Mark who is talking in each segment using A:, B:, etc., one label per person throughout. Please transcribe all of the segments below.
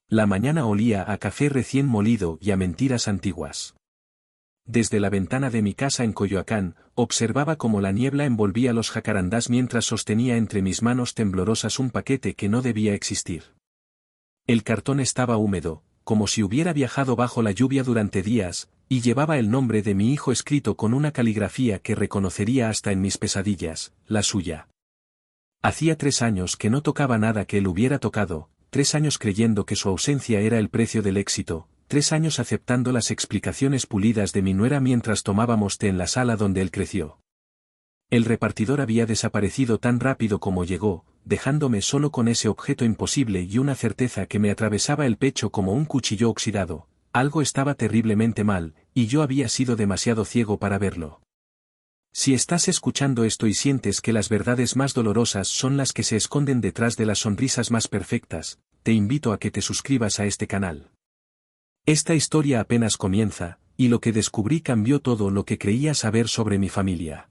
A: La mañana olía a café recién molido y a mentiras antiguas. Desde la ventana de mi casa en Coyoacán, observaba cómo la niebla envolvía los jacarandás mientras sostenía entre mis manos temblorosas un paquete que no debía existir. El cartón estaba húmedo, como si hubiera viajado bajo la lluvia durante días, y llevaba el nombre de mi hijo escrito con una caligrafía que reconocería hasta en mis pesadillas, la suya. Hacía 3 años que no tocaba nada que él hubiera tocado, 3 años creyendo que su ausencia era el precio del éxito, 3 años aceptando las explicaciones pulidas de mi nuera mientras tomábamos té en la sala donde él creció. El repartidor había desaparecido tan rápido como llegó, dejándome solo con ese objeto imposible y una certeza que me atravesaba el pecho como un cuchillo oxidado. Algo estaba terriblemente mal, y yo había sido demasiado ciego para verlo. Si estás escuchando esto y sientes que las verdades más dolorosas son las que se esconden detrás de las sonrisas más perfectas, te invito a que te suscribas a este canal. Esta historia apenas comienza, y lo que descubrí cambió todo lo que creía saber sobre mi familia.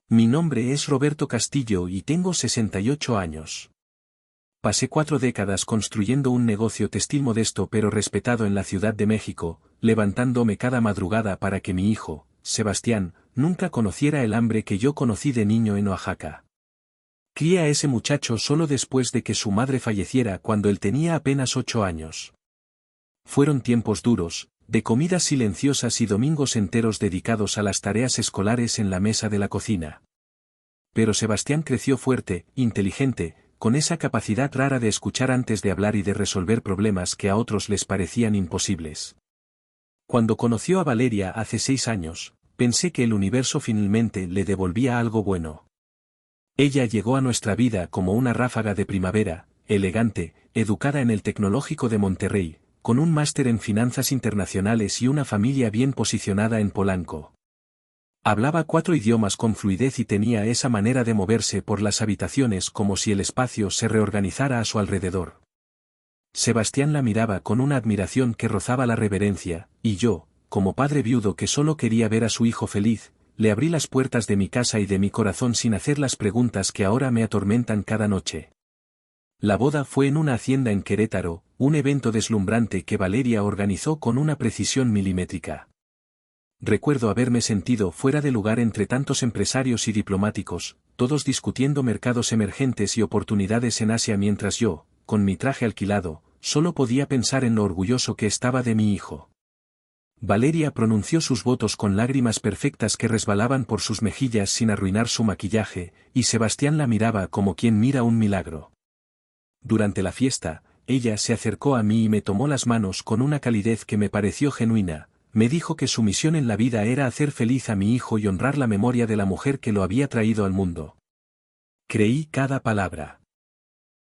A: Mi nombre es Roberto Castillo y tengo 68 años. Pasé 4 décadas construyendo un negocio textil modesto pero respetado en la Ciudad de México, levantándome cada madrugada para que mi hijo, Sebastián, nunca conociera el hambre que yo conocí de niño en Oaxaca. Crié a ese muchacho solo después de que su madre falleciera cuando él tenía apenas 8 años. Fueron tiempos duros, de comidas silenciosas y domingos enteros dedicados a las tareas escolares en la mesa de la cocina. Pero Sebastián creció fuerte, inteligente, con esa capacidad rara de escuchar antes de hablar y de resolver problemas que a otros les parecían imposibles. Cuando conoció a Valeria hace 6 años, pensé que el universo finalmente le devolvía algo bueno. Ella llegó a nuestra vida como una ráfaga de primavera, elegante, educada en el Tecnológico de Monterrey, con un máster en finanzas internacionales y una familia bien posicionada en Polanco. Hablaba 4 idiomas con fluidez y tenía esa manera de moverse por las habitaciones como si el espacio se reorganizara a su alrededor. Sebastián la miraba con una admiración que rozaba la reverencia, y yo, como padre viudo que solo quería ver a su hijo feliz, le abrí las puertas de mi casa y de mi corazón sin hacer las preguntas que ahora me atormentan cada noche. La boda fue en una hacienda en Querétaro, un evento deslumbrante que Valeria organizó con una precisión milimétrica. Recuerdo haberme sentido fuera de lugar entre tantos empresarios y diplomáticos, todos discutiendo mercados emergentes y oportunidades en Asia mientras yo, con mi traje alquilado, solo podía pensar en lo orgulloso que estaba de mi hijo. Valeria pronunció sus votos con lágrimas perfectas que resbalaban por sus mejillas sin arruinar su maquillaje, y Sebastián la miraba como quien mira un milagro. Durante la fiesta, ella se acercó a mí y me tomó las manos con una calidez que me pareció genuina. Me dijo que su misión en la vida era hacer feliz a mi hijo y honrar la memoria de la mujer que lo había traído al mundo. Creí cada palabra.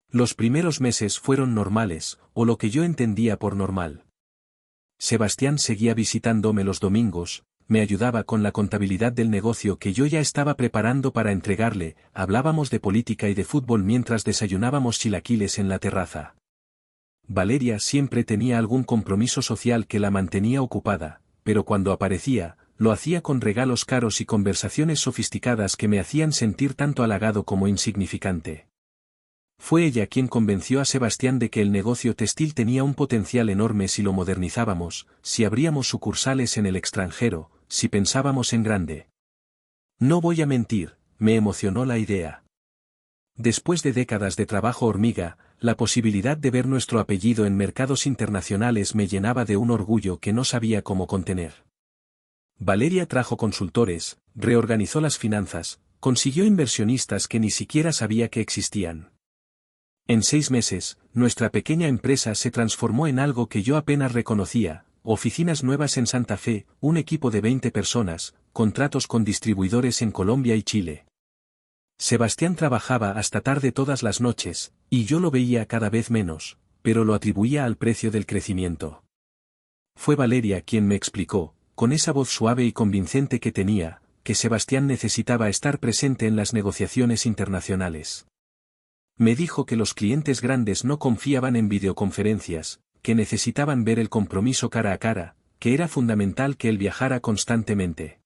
A: Los primeros meses fueron normales, o lo que yo entendía por normal. Sebastián seguía visitándome los domingos, me ayudaba con la contabilidad del negocio que yo ya estaba preparando para entregarle, hablábamos de política y de fútbol mientras desayunábamos chilaquiles en la terraza. Valeria siempre tenía algún compromiso social que la mantenía ocupada, pero cuando aparecía, lo hacía con regalos caros y conversaciones sofisticadas que me hacían sentir tanto halagado como insignificante. Fue ella quien convenció a Sebastián de que el negocio textil tenía un potencial enorme si lo modernizábamos, si abríamos sucursales en el extranjero, si pensábamos en grande. No voy a mentir, me emocionó la idea. Después de décadas de trabajo hormiga, la posibilidad de ver nuestro apellido en mercados internacionales me llenaba de un orgullo que no sabía cómo contener. Valeria trajo consultores, reorganizó las finanzas, consiguió inversionistas que ni siquiera sabía que existían. En 6 meses, nuestra pequeña empresa se transformó en algo que yo apenas reconocía: oficinas nuevas en Santa Fe, un equipo de 20 personas, contratos con distribuidores en Colombia y Chile. Sebastián trabajaba hasta tarde todas las noches, y yo lo veía cada vez menos, pero lo atribuía al precio del crecimiento. Fue Valeria quien me explicó, con esa voz suave y convincente que tenía, que Sebastián necesitaba estar presente en las negociaciones internacionales. Me dijo que los clientes grandes no confiaban en videoconferencias, que necesitaban ver el compromiso cara a cara, que era fundamental que él viajara constantemente.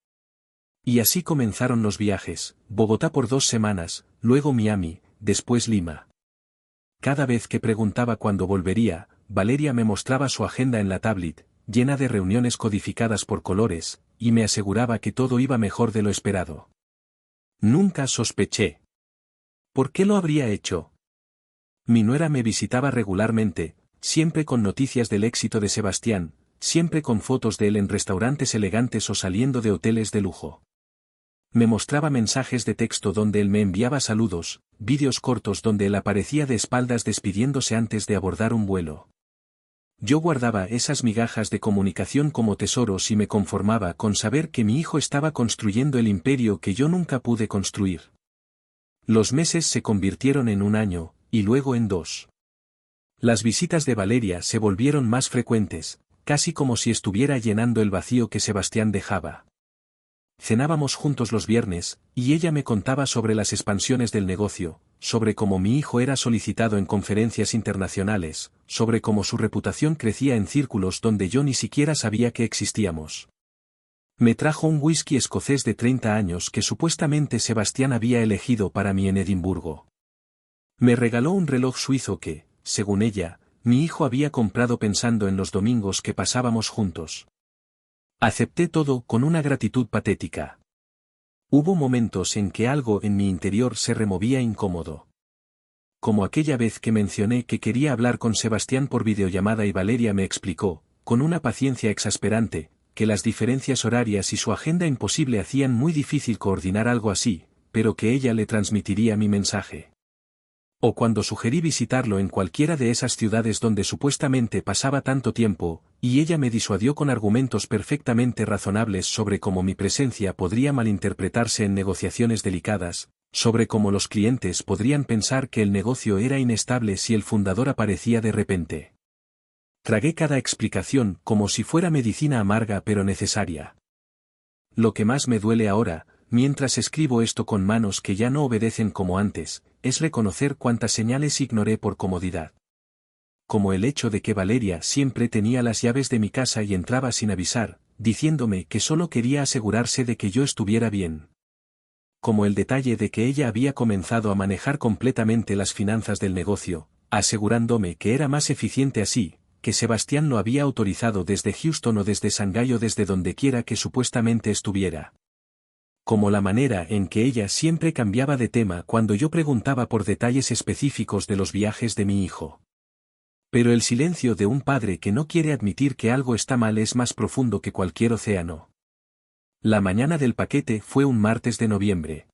A: Y así comenzaron los viajes: Bogotá por 2 semanas, luego Miami, después Lima. Cada vez que preguntaba cuándo volvería, Valeria me mostraba su agenda en la tablet, llena de reuniones codificadas por colores, y me aseguraba que todo iba mejor de lo esperado. Nunca sospeché. ¿Por qué lo habría hecho? Mi nuera me visitaba regularmente, siempre con noticias del éxito de Sebastián, siempre con fotos de él en restaurantes elegantes o saliendo de hoteles de lujo. Me mostraba mensajes de texto donde él me enviaba saludos, vídeos cortos donde él aparecía de espaldas despidiéndose antes de abordar un vuelo. Yo guardaba esas migajas de comunicación como tesoros y me conformaba con saber que mi hijo estaba construyendo el imperio que yo nunca pude construir. Los meses se convirtieron en un año, y luego en 2. Las visitas de Valeria se volvieron más frecuentes, casi como si estuviera llenando el vacío que Sebastián dejaba. Cenábamos juntos los viernes, y ella me contaba sobre las expansiones del negocio, sobre cómo mi hijo era solicitado en conferencias internacionales, sobre cómo su reputación crecía en círculos donde yo ni siquiera sabía que existíamos. Me trajo un whisky escocés de 30 años que supuestamente Sebastián había elegido para mí en Edimburgo. Me regaló un reloj suizo que, según ella, mi hijo había comprado pensando en los domingos que pasábamos juntos. Acepté todo con una gratitud patética. Hubo momentos en que algo en mi interior se removía incómodo. Como aquella vez que mencioné que quería hablar con Sebastián por videollamada y Valeria me explicó, con una paciencia exasperante, que las diferencias horarias y su agenda imposible hacían muy difícil coordinar algo así, pero que ella le transmitiría mi mensaje. O cuando sugerí visitarlo en cualquiera de esas ciudades donde supuestamente pasaba tanto tiempo, y ella me disuadió con argumentos perfectamente razonables sobre cómo mi presencia podría malinterpretarse en negociaciones delicadas, sobre cómo los clientes podrían pensar que el negocio era inestable si el fundador aparecía de repente. Tragué cada explicación como si fuera medicina amarga pero necesaria. Lo que más me duele ahora, mientras escribo esto con manos que ya no obedecen como antes, es reconocer cuántas señales ignoré por comodidad. Como el hecho de que Valeria siempre tenía las llaves de mi casa y entraba sin avisar, diciéndome que solo quería asegurarse de que yo estuviera bien. Como el detalle de que ella había comenzado a manejar completamente las finanzas del negocio, asegurándome que era más eficiente así, que Sebastián lo había autorizado desde Houston o desde Shanghái o desde donde quiera que supuestamente estuviera. Como la manera en que ella siempre cambiaba de tema cuando yo preguntaba por detalles específicos de los viajes de mi hijo. Pero el silencio de un padre que no quiere admitir que algo está mal es más profundo que cualquier océano. La mañana del paquete fue un martes de noviembre.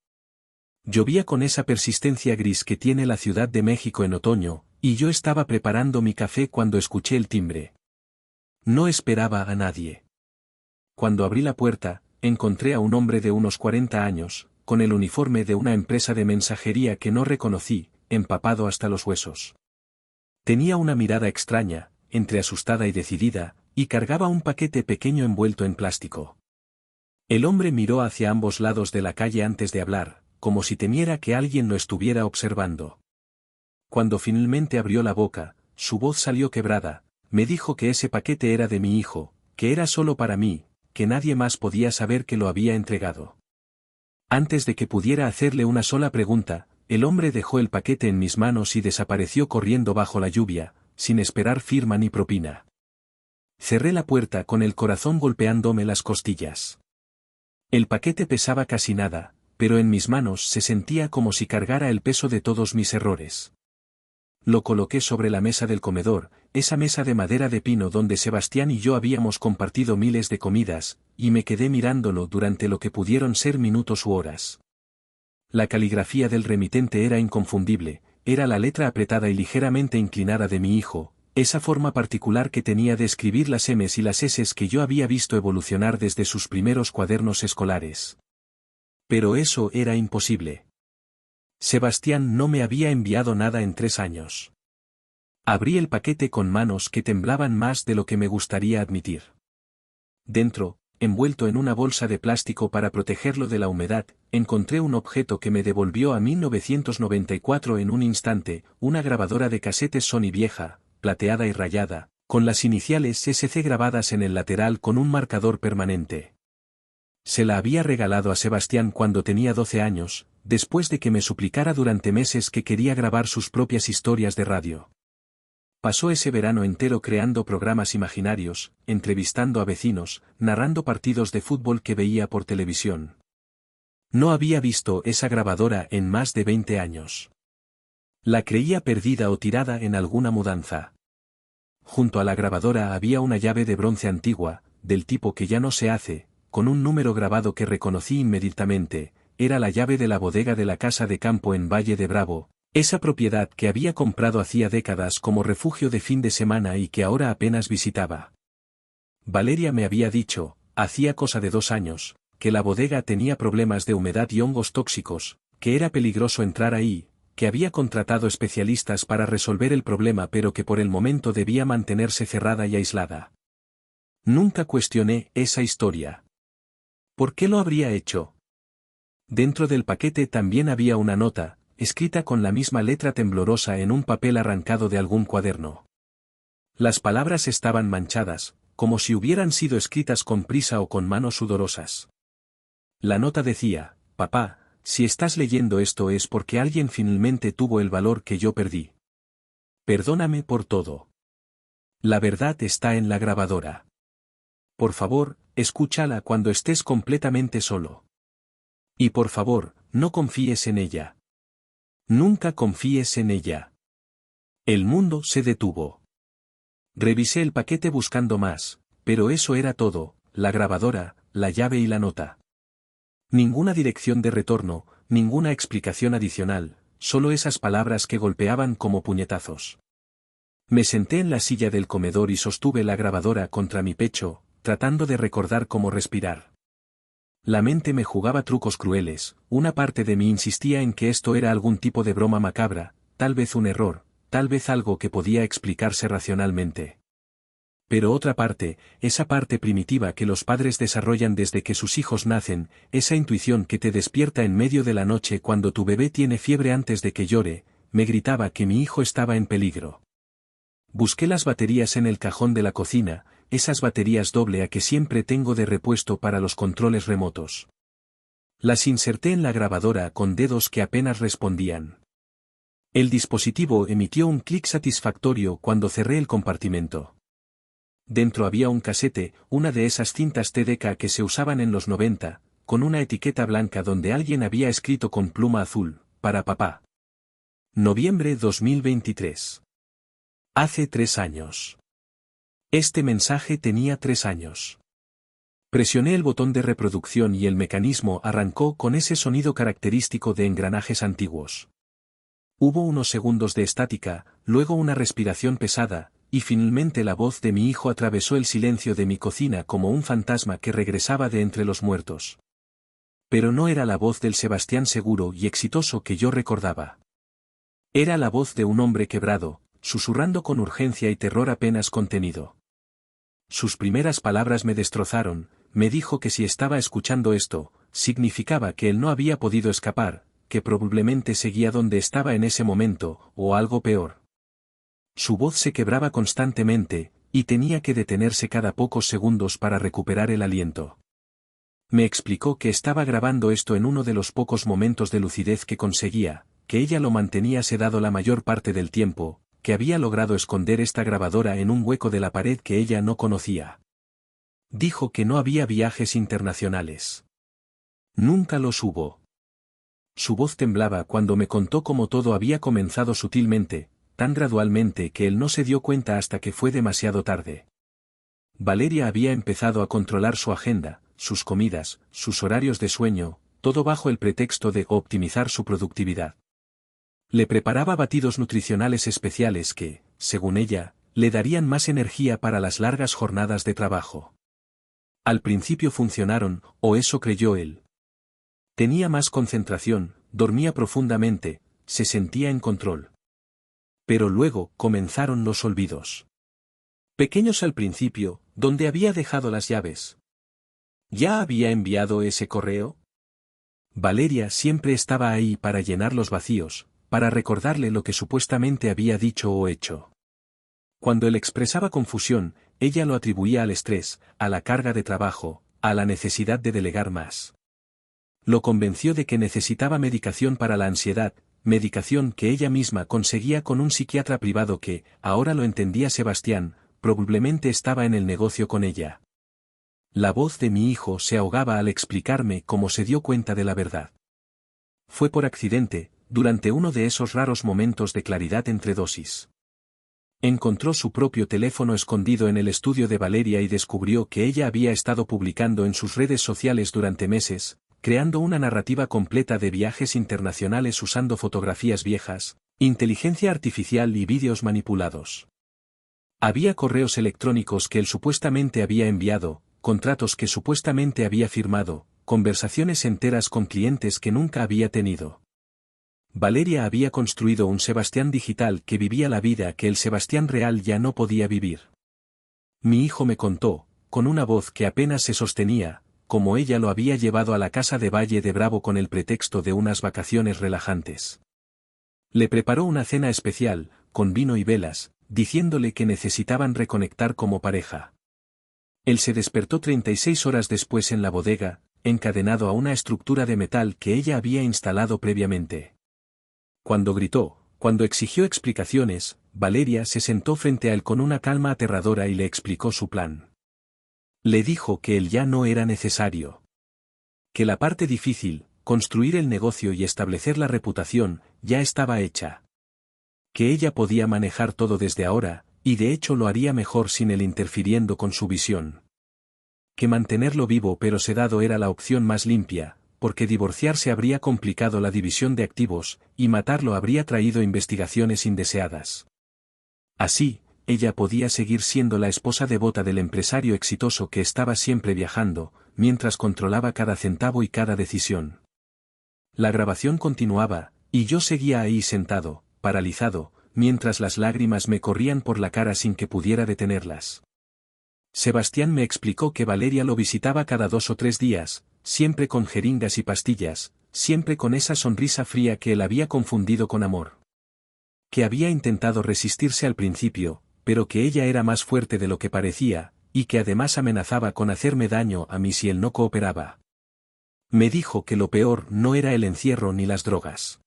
A: Llovía con esa persistencia gris que tiene la Ciudad de México en otoño, y yo estaba preparando mi café cuando escuché el timbre. No esperaba a nadie. Cuando abrí la puerta, encontré a un hombre de unos 40 años, con el uniforme de una empresa de mensajería que no reconocí, empapado hasta los huesos. Tenía una mirada extraña, entre asustada y decidida, y cargaba un paquete pequeño envuelto en plástico. El hombre miró hacia ambos lados de la calle antes de hablar, como si temiera que alguien lo estuviera observando. Cuando finalmente abrió la boca, su voz salió quebrada, me dijo que ese paquete era de mi hijo, que era solo para mí, que nadie más podía saber que lo había entregado. Antes de que pudiera hacerle una sola pregunta, el hombre dejó el paquete en mis manos y desapareció corriendo bajo la lluvia, sin esperar firma ni propina. Cerré la puerta con el corazón golpeándome las costillas. El paquete pesaba casi nada, pero en mis manos se sentía como si cargara el peso de todos mis errores. Lo coloqué sobre la mesa del comedor, esa mesa de madera de pino donde Sebastián y yo habíamos compartido miles de comidas, y me quedé mirándolo durante lo que pudieron ser minutos u horas. La caligrafía del remitente era inconfundible, era la letra apretada y ligeramente inclinada de mi hijo, esa forma particular que tenía de escribir las M's y las S's que yo había visto evolucionar desde sus primeros cuadernos escolares. Pero eso era imposible. Sebastián no me había enviado nada en 3 años. Abrí el paquete con manos que temblaban más de lo que me gustaría admitir. Dentro, envuelto en una bolsa de plástico para protegerlo de la humedad, encontré un objeto que me devolvió a 1994 en un instante, una grabadora de casetes Sony vieja, plateada y rayada, con las iniciales SC grabadas en el lateral con un marcador permanente. Se la había regalado a Sebastián cuando tenía 12 años, después de que me suplicara durante meses que quería grabar sus propias historias de radio. Pasó ese verano entero creando programas imaginarios, entrevistando a vecinos, narrando partidos de fútbol que veía por televisión. No había visto esa grabadora en más de 20 años. La creía perdida o tirada en alguna mudanza. Junto a la grabadora había una llave de bronce antigua, del tipo que ya no se hace, con un número grabado que reconocí inmediatamente. Era la llave de la bodega de la casa de campo en Valle de Bravo, esa propiedad que había comprado hacía décadas como refugio de fin de semana y que ahora apenas visitaba. Valeria me había dicho, hacía cosa de 2 años, que la bodega tenía problemas de humedad y hongos tóxicos, que era peligroso entrar ahí, que había contratado especialistas para resolver el problema pero que por el momento debía mantenerse cerrada y aislada. Nunca cuestioné esa historia. ¿Por qué lo habría hecho? Dentro del paquete también había una nota, escrita con la misma letra temblorosa en un papel arrancado de algún cuaderno. Las palabras estaban manchadas, como si hubieran sido escritas con prisa o con manos sudorosas. La nota decía: papá, si estás leyendo esto es porque alguien finalmente tuvo el valor que yo perdí. Perdóname por todo. La verdad está en la grabadora. Por favor, escúchala cuando estés completamente solo. Y por favor, no confíes en ella. Nunca confíes en ella. El mundo se detuvo. Revisé el paquete buscando más, pero eso era todo: la grabadora, la llave y la nota. Ninguna dirección de retorno, ninguna explicación adicional, solo esas palabras que golpeaban como puñetazos. Me senté en la silla del comedor y sostuve la grabadora contra mi pecho, tratando de recordar cómo respirar. La mente me jugaba trucos crueles, una parte de mí insistía en que esto era algún tipo de broma macabra, tal vez un error, tal vez algo que podía explicarse racionalmente. Pero otra parte, esa parte primitiva que los padres desarrollan desde que sus hijos nacen, esa intuición que te despierta en medio de la noche cuando tu bebé tiene fiebre antes de que llore, me gritaba que mi hijo estaba en peligro. Busqué las baterías en el cajón de la cocina, esas baterías AA que siempre tengo de repuesto para los controles remotos. Las inserté en la grabadora con dedos que apenas respondían. El dispositivo emitió un clic satisfactorio cuando cerré el compartimento. Dentro había un casete, una de esas cintas TDK que se usaban en los 90, con una etiqueta blanca donde alguien había escrito con pluma azul: para papá. Noviembre 2023. Hace 3 años. Este mensaje tenía 3 años. Presioné el botón de reproducción y el mecanismo arrancó con ese sonido característico de engranajes antiguos. Hubo unos segundos de estática, luego una respiración pesada, y finalmente la voz de mi hijo atravesó el silencio de mi cocina como un fantasma que regresaba de entre los muertos. Pero no era la voz del Sebastián seguro y exitoso que yo recordaba. Era la voz de un hombre quebrado, susurrando con urgencia y terror apenas contenido. Sus primeras palabras me destrozaron. Me dijo que si estaba escuchando esto, significaba que él no había podido escapar, que probablemente seguía donde estaba en ese momento, o algo peor. Su voz se quebraba constantemente, y tenía que detenerse cada pocos segundos para recuperar el aliento. Me explicó que estaba grabando esto en uno de los pocos momentos de lucidez que conseguía, que ella lo mantenía sedado la mayor parte del tiempo, que había logrado esconder esta grabadora en un hueco de la pared que ella no conocía. Dijo que no había viajes internacionales. Nunca los hubo. Su voz temblaba cuando me contó cómo todo había comenzado sutilmente, tan gradualmente que él no se dio cuenta hasta que fue demasiado tarde. Valeria había empezado a controlar su agenda, sus comidas, sus horarios de sueño, todo bajo el pretexto de optimizar su productividad. Le preparaba batidos nutricionales especiales que, según ella, le darían más energía para las largas jornadas de trabajo. Al principio funcionaron, o eso creyó él. Tenía más concentración, dormía profundamente, se sentía en control. Pero luego comenzaron los olvidos. Pequeños al principio, ¿dónde había dejado las llaves? ¿Ya había enviado ese correo? Valeria siempre estaba ahí para llenar los vacíos, para recordarle lo que supuestamente había dicho o hecho. Cuando él expresaba confusión, ella lo atribuía al estrés, a la carga de trabajo, a la necesidad de delegar más. Lo convenció de que necesitaba medicación para la ansiedad, medicación que ella misma conseguía con un psiquiatra privado que, ahora lo entendía Sebastián, probablemente estaba en el negocio con ella. La voz de mi hijo se ahogaba al explicarme cómo se dio cuenta de la verdad. Fue por accidente, durante uno de esos raros momentos de claridad entre dosis. Encontró su propio teléfono escondido en el estudio de Valeria y descubrió que ella había estado publicando en sus redes sociales durante meses, creando una narrativa completa de viajes internacionales usando fotografías viejas, inteligencia artificial y vídeos manipulados. Había correos electrónicos que él supuestamente había enviado, contratos que supuestamente había firmado, conversaciones enteras con clientes que nunca había tenido. Valeria había construido un Sebastián digital que vivía la vida que el Sebastián real ya no podía vivir. Mi hijo me contó, con una voz que apenas se sostenía, cómo ella lo había llevado a la casa de Valle de Bravo con el pretexto de unas vacaciones relajantes. Le preparó una cena especial, con vino y velas, diciéndole que necesitaban reconectar como pareja. Él se despertó 36 horas después en la bodega, encadenado a una estructura de metal que ella había instalado previamente. Cuando gritó, cuando exigió explicaciones, Valeria se sentó frente a él con una calma aterradora y le explicó su plan. Le dijo que él ya no era necesario. Que la parte difícil, construir el negocio y establecer la reputación, ya estaba hecha. Que ella podía manejar todo desde ahora, y de hecho lo haría mejor sin él interfiriendo con su visión. Que mantenerlo vivo pero sedado era la opción más limpia, porque divorciarse habría complicado la división de activos, y matarlo habría traído investigaciones indeseadas. Así, ella podía seguir siendo la esposa devota del empresario exitoso que estaba siempre viajando, mientras controlaba cada centavo y cada decisión. La grabación continuaba, y yo seguía ahí sentado, paralizado, mientras las lágrimas me corrían por la cara sin que pudiera detenerlas. Sebastián me explicó que Valeria lo visitaba cada 2 o 3 días, siempre con jeringas y pastillas, siempre con esa sonrisa fría que él había confundido con amor. Que había intentado resistirse al principio, pero que ella era más fuerte de lo que parecía, y que además amenazaba con hacerme daño a mí si él no cooperaba. Me dijo que lo peor no era el encierro ni las drogas.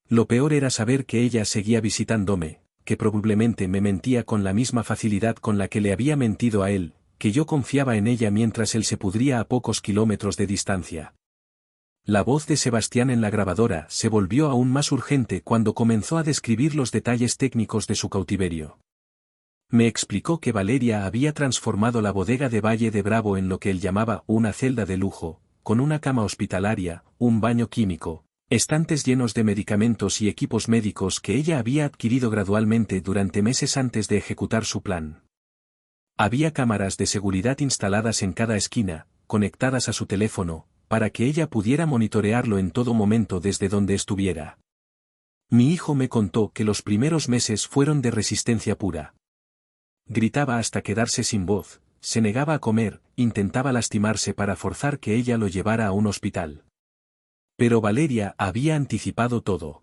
A: Lo peor era saber que ella seguía visitándome, que probablemente me mentía con la misma facilidad con la que le había mentido a él, que yo confiaba en ella mientras él se pudría a pocos kilómetros de distancia. La voz de Sebastián en la grabadora se volvió aún más urgente cuando comenzó a describir los detalles técnicos de su cautiverio. Me explicó que Valeria había transformado la bodega de Valle de Bravo en lo que él llamaba una celda de lujo, con una cama hospitalaria, un baño químico, estantes llenos de medicamentos y equipos médicos que ella había adquirido gradualmente durante meses antes de ejecutar su plan. Había cámaras de seguridad instaladas en cada esquina, conectadas a su teléfono, para que ella pudiera monitorearlo en todo momento desde donde estuviera. Mi hijo me contó que los primeros meses fueron de resistencia pura. Gritaba hasta quedarse sin voz, se negaba a comer, intentaba lastimarse para forzar que ella lo llevara a un hospital. Pero Valeria había anticipado todo.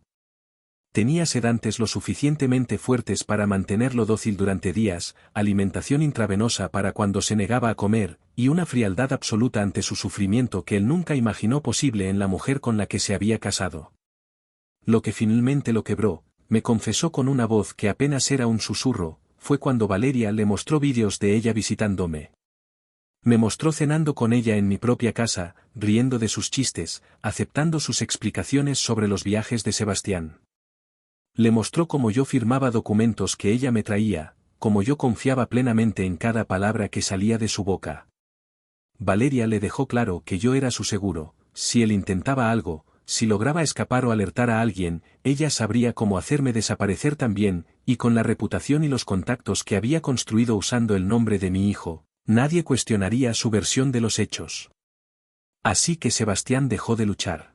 A: Tenía sedantes lo suficientemente fuertes para mantenerlo dócil durante días, alimentación intravenosa para cuando se negaba a comer, y una frialdad absoluta ante su sufrimiento que él nunca imaginó posible en la mujer con la que se había casado. Lo que finalmente lo quebró, me confesó con una voz que apenas era un susurro, fue cuando Valeria le mostró vídeos de ella visitándome. Me mostró cenando con ella en mi propia casa, riendo de sus chistes, aceptando sus explicaciones sobre los viajes de Sebastián. Le mostró cómo yo firmaba documentos que ella me traía, cómo yo confiaba plenamente en cada palabra que salía de su boca. Valeria le dejó claro que yo era su seguro, si él intentaba algo, si lograba escapar o alertar a alguien, ella sabría cómo hacerme desaparecer también, y con la reputación y los contactos que había construido usando el nombre de mi hijo, nadie cuestionaría su versión de los hechos. Así que Sebastián dejó de luchar.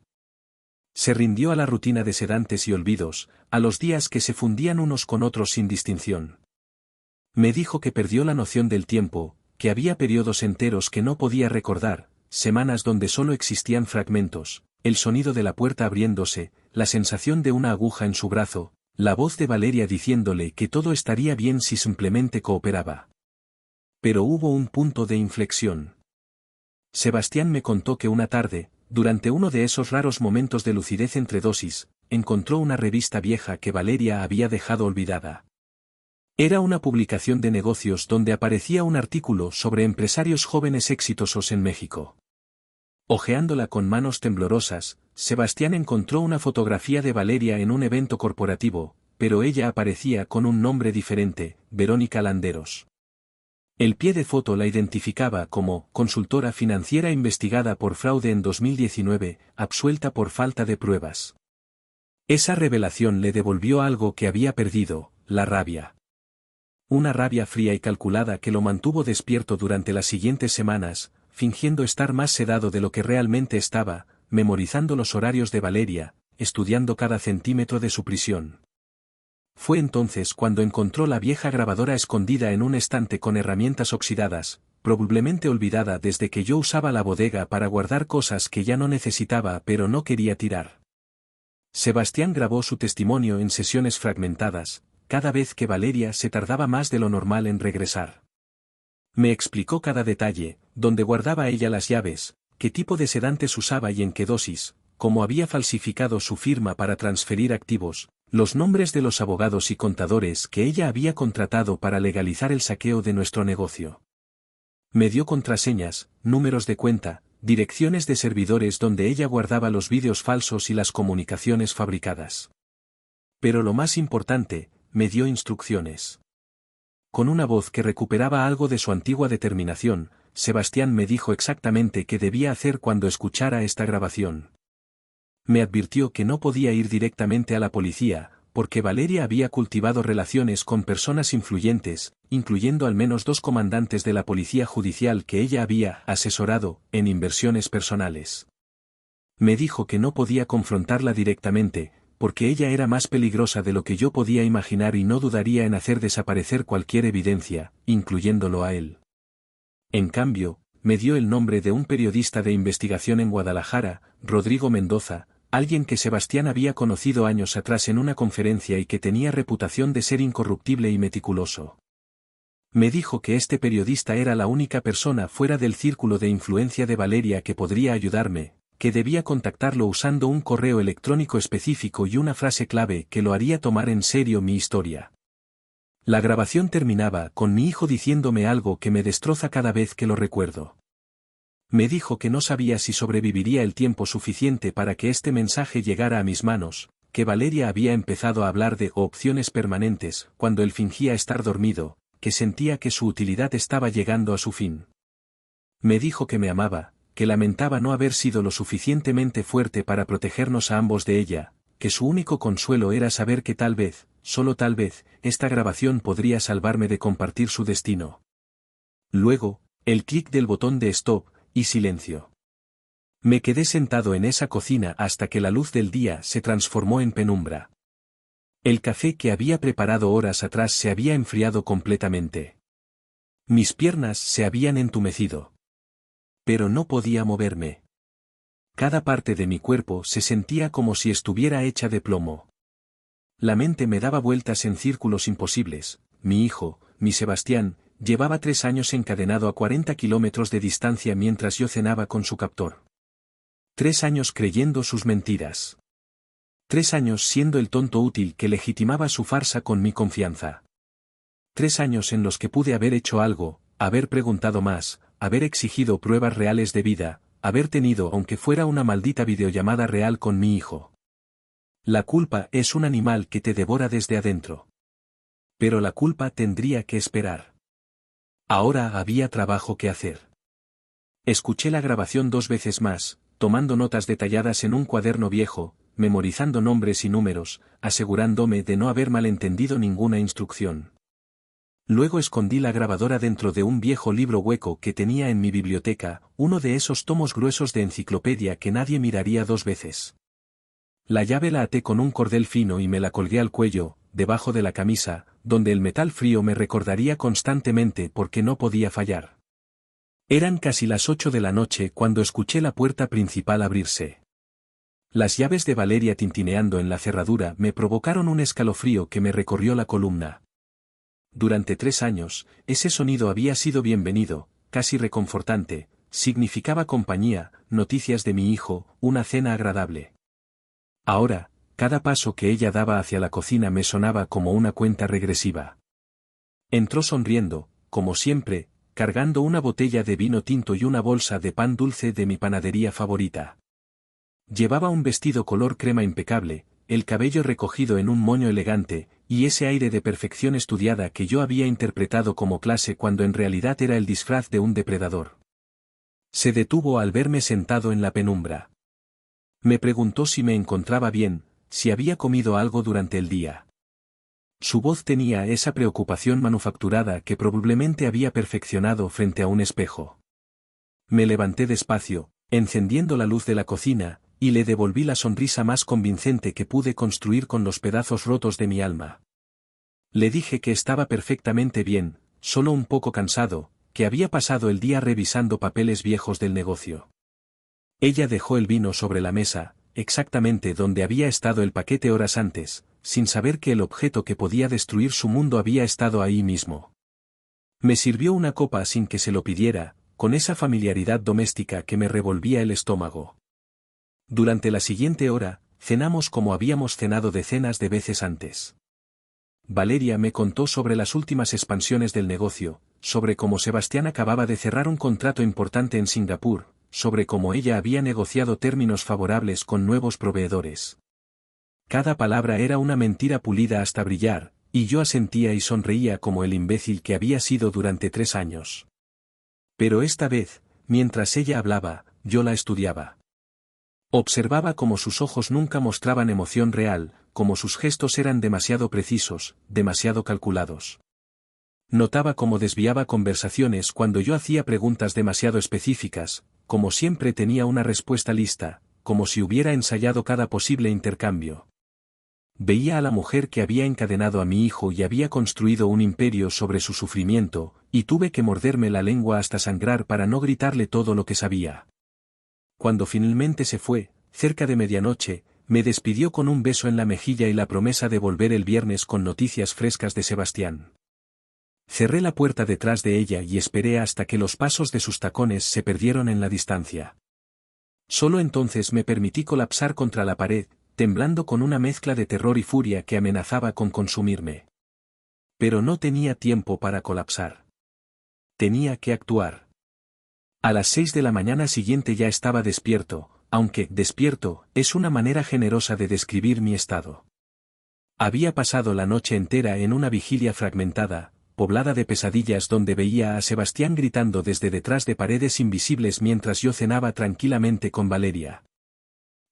A: Se rindió a la rutina de sedantes y olvidos, a los días que se fundían unos con otros sin distinción. Me dijo que perdió la noción del tiempo, que había periodos enteros que no podía recordar, semanas donde solo existían fragmentos, el sonido de la puerta abriéndose, la sensación de una aguja en su brazo, la voz de Valeria diciéndole que todo estaría bien si simplemente cooperaba. Pero hubo un punto de inflexión. Sebastián me contó que una tarde, durante uno de esos raros momentos de lucidez entre dosis, encontró una revista vieja que Valeria había dejado olvidada. Era una publicación de negocios donde aparecía un artículo sobre empresarios jóvenes exitosos en México. Hojeándola con manos temblorosas, Sebastián encontró una fotografía de Valeria en un evento corporativo, pero ella aparecía con un nombre diferente, Verónica Landeros. El pie de foto la identificaba como consultora financiera investigada por fraude en 2019, absuelta por falta de pruebas. Esa revelación le devolvió algo que había perdido, la rabia. Una rabia fría y calculada que lo mantuvo despierto durante las siguientes semanas, fingiendo estar más sedado de lo que realmente estaba, memorizando los horarios de Valeria, estudiando cada centímetro de su prisión. Fue entonces cuando encontró la vieja grabadora escondida en un estante con herramientas oxidadas, probablemente olvidada desde que yo usaba la bodega para guardar cosas que ya no necesitaba pero no quería tirar. Sebastián grabó su testimonio en sesiones fragmentadas, cada vez que Valeria se tardaba más de lo normal en regresar. Me explicó cada detalle, dónde guardaba ella las llaves, qué tipo de sedantes usaba y en qué dosis, cómo había falsificado su firma para transferir activos, los nombres de los abogados y contadores que ella había contratado para legalizar el saqueo de nuestro negocio. Me dio contraseñas, números de cuenta, direcciones de servidores donde ella guardaba los vídeos falsos y las comunicaciones fabricadas. Pero lo más importante, me dio instrucciones. Con una voz que recuperaba algo de su antigua determinación, Sebastián me dijo exactamente qué debía hacer cuando escuchara esta grabación. Me advirtió que no podía ir directamente a la policía, porque Valeria había cultivado relaciones con personas influyentes, incluyendo al menos 2 comandantes de la policía judicial que ella había asesorado en inversiones personales. Me dijo que no podía confrontarla directamente, porque ella era más peligrosa de lo que yo podía imaginar y no dudaría en hacer desaparecer cualquier evidencia, incluyéndolo a él. En cambio, me dio el nombre de un periodista de investigación en Guadalajara, Rodrigo Mendoza, alguien que Sebastián había conocido años atrás en una conferencia y que tenía reputación de ser incorruptible y meticuloso. Me dijo que este periodista era la única persona fuera del círculo de influencia de Valeria que podría ayudarme, que debía contactarlo usando un correo electrónico específico y una frase clave que lo haría tomar en serio mi historia. La grabación terminaba con mi hijo diciéndome algo que me destroza cada vez que lo recuerdo. Me dijo que no sabía si sobreviviría el tiempo suficiente para que este mensaje llegara a mis manos, que Valeria había empezado a hablar de opciones permanentes cuando él fingía estar dormido, que sentía que su utilidad estaba llegando a su fin. Me dijo que me amaba, que lamentaba no haber sido lo suficientemente fuerte para protegernos a ambos de ella, que su único consuelo era saber que tal vez, solo tal vez, esta grabación podría salvarme de compartir su destino. Luego, el clic del botón de stop, y silencio. Me quedé sentado en esa cocina hasta que la luz del día se transformó en penumbra. El café que había preparado horas atrás se había enfriado completamente. Mis piernas se habían entumecido. Pero no podía moverme. Cada parte de mi cuerpo se sentía como si estuviera hecha de plomo. La mente me daba vueltas en círculos imposibles. Mi hijo, mi Sebastián, llevaba 3 años encadenado a 40 kilómetros de distancia mientras yo cenaba con su captor. 3 años creyendo sus mentiras. 3 años siendo el tonto útil que legitimaba su farsa con mi confianza. 3 años en los que pude haber hecho algo, haber preguntado más, haber exigido pruebas reales de vida, haber tenido aunque fuera una maldita videollamada real con mi hijo. La culpa es un animal que te devora desde adentro. Pero la culpa tendría que esperar. Ahora había trabajo que hacer. Escuché la grabación 2 veces más, tomando notas detalladas en un cuaderno viejo, memorizando nombres y números, asegurándome de no haber malentendido ninguna instrucción. Luego escondí la grabadora dentro de un viejo libro hueco que tenía en mi biblioteca, uno de esos tomos gruesos de enciclopedia que nadie miraría 2 veces. La llave la até con un cordel fino y me la colgué al cuello, debajo de la camisa, donde el metal frío me recordaría constantemente porque no podía fallar. Eran casi las 8 de la noche cuando escuché la puerta principal abrirse. Las llaves de Valeria tintineando en la cerradura me provocaron un escalofrío que me recorrió la columna. Durante 3 años, ese sonido había sido bienvenido, casi reconfortante, significaba compañía, noticias de mi hijo, una cena agradable. Ahora, cada paso que ella daba hacia la cocina me sonaba como una cuenta regresiva. Entró sonriendo, como siempre, cargando una botella de vino tinto y una bolsa de pan dulce de mi panadería favorita. Llevaba un vestido color crema impecable, el cabello recogido en un moño elegante, y ese aire de perfección estudiada que yo había interpretado como clase cuando en realidad era el disfraz de un depredador. Se detuvo al verme sentado en la penumbra. Me preguntó si me encontraba bien, si había comido algo durante el día. Su voz tenía esa preocupación manufacturada que probablemente había perfeccionado frente a un espejo. Me levanté despacio, encendiendo la luz de la cocina, y le devolví la sonrisa más convincente que pude construir con los pedazos rotos de mi alma. Le dije que estaba perfectamente bien, solo un poco cansado, que había pasado el día revisando papeles viejos del negocio. Ella dejó el vino sobre la mesa, exactamente donde había estado el paquete horas antes, sin saber que el objeto que podía destruir su mundo había estado ahí mismo. Me sirvió una copa sin que se lo pidiera, con esa familiaridad doméstica que me revolvía el estómago. Durante la siguiente hora, cenamos como habíamos cenado decenas de veces antes. Valeria me contó sobre las últimas expansiones del negocio, sobre cómo Sebastián acababa de cerrar un contrato importante en Singapur, sobre cómo ella había negociado términos favorables con nuevos proveedores. Cada palabra era una mentira pulida hasta brillar, y yo asentía y sonreía como el imbécil que había sido durante 3 años. Pero esta vez, mientras ella hablaba, yo la estudiaba. Observaba cómo sus ojos nunca mostraban emoción real, cómo sus gestos eran demasiado precisos, demasiado calculados. Notaba cómo desviaba conversaciones cuando yo hacía preguntas demasiado específicas, como siempre tenía una respuesta lista, como si hubiera ensayado cada posible intercambio. Veía a la mujer que había encadenado a mi hijo y había construido un imperio sobre su sufrimiento, y tuve que morderme la lengua hasta sangrar para no gritarle todo lo que sabía. Cuando finalmente se fue, cerca de medianoche, me despidió con un beso en la mejilla y la promesa de volver el viernes con noticias frescas de Sebastián. Cerré la puerta detrás de ella y esperé hasta que los pasos de sus tacones se perdieron en la distancia. Solo entonces me permití colapsar contra la pared, temblando con una mezcla de terror y furia que amenazaba con consumirme. Pero no tenía tiempo para colapsar. Tenía que actuar. A las 6 de la mañana siguiente ya estaba despierto, aunque despierto es una manera generosa de describir mi estado. Había pasado la noche entera en una vigilia fragmentada, poblada de pesadillas donde veía a Sebastián gritando desde detrás de paredes invisibles mientras yo cenaba tranquilamente con Valeria.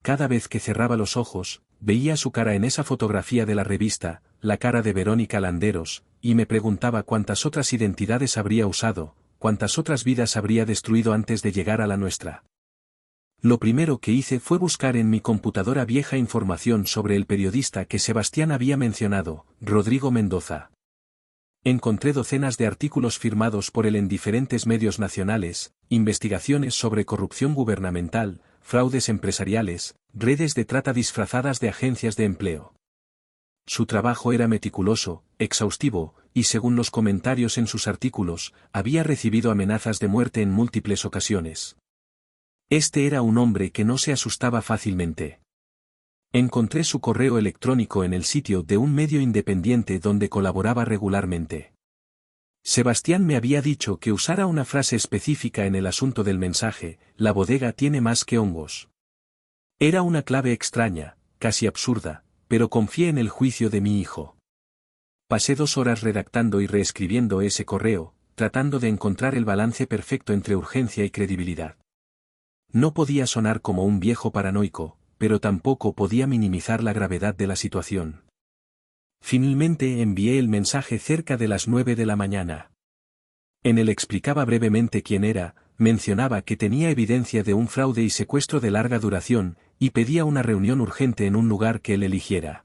A: Cada vez que cerraba los ojos, veía su cara en esa fotografía de la revista, la cara de Verónica Landeros, y me preguntaba cuántas otras identidades habría usado, cuántas otras vidas habría destruido antes de llegar a la nuestra. Lo primero que hice fue buscar en mi computadora vieja información sobre el periodista que Sebastián había mencionado, Rodrigo Mendoza. Encontré docenas de artículos firmados por él en diferentes medios nacionales, investigaciones sobre corrupción gubernamental, fraudes empresariales, redes de trata disfrazadas de agencias de empleo. Su trabajo era meticuloso, exhaustivo, y según los comentarios en sus artículos, había recibido amenazas de muerte en múltiples ocasiones. Este era un hombre que no se asustaba fácilmente. Encontré su correo electrónico en el sitio de un medio independiente donde colaboraba regularmente. Sebastián me había dicho que usara una frase específica en el asunto del mensaje: la bodega tiene más que hongos. Era una clave extraña, casi absurda, pero confié en el juicio de mi hijo. Pasé 2 horas redactando y reescribiendo ese correo, tratando de encontrar el balance perfecto entre urgencia y credibilidad. No podía sonar como un viejo paranoico, pero tampoco podía minimizar la gravedad de la situación. Finalmente envié el mensaje cerca de las 9 de la mañana. En él explicaba brevemente quién era, mencionaba que tenía evidencia de un fraude y secuestro de larga duración, y pedía una reunión urgente en un lugar que él eligiera.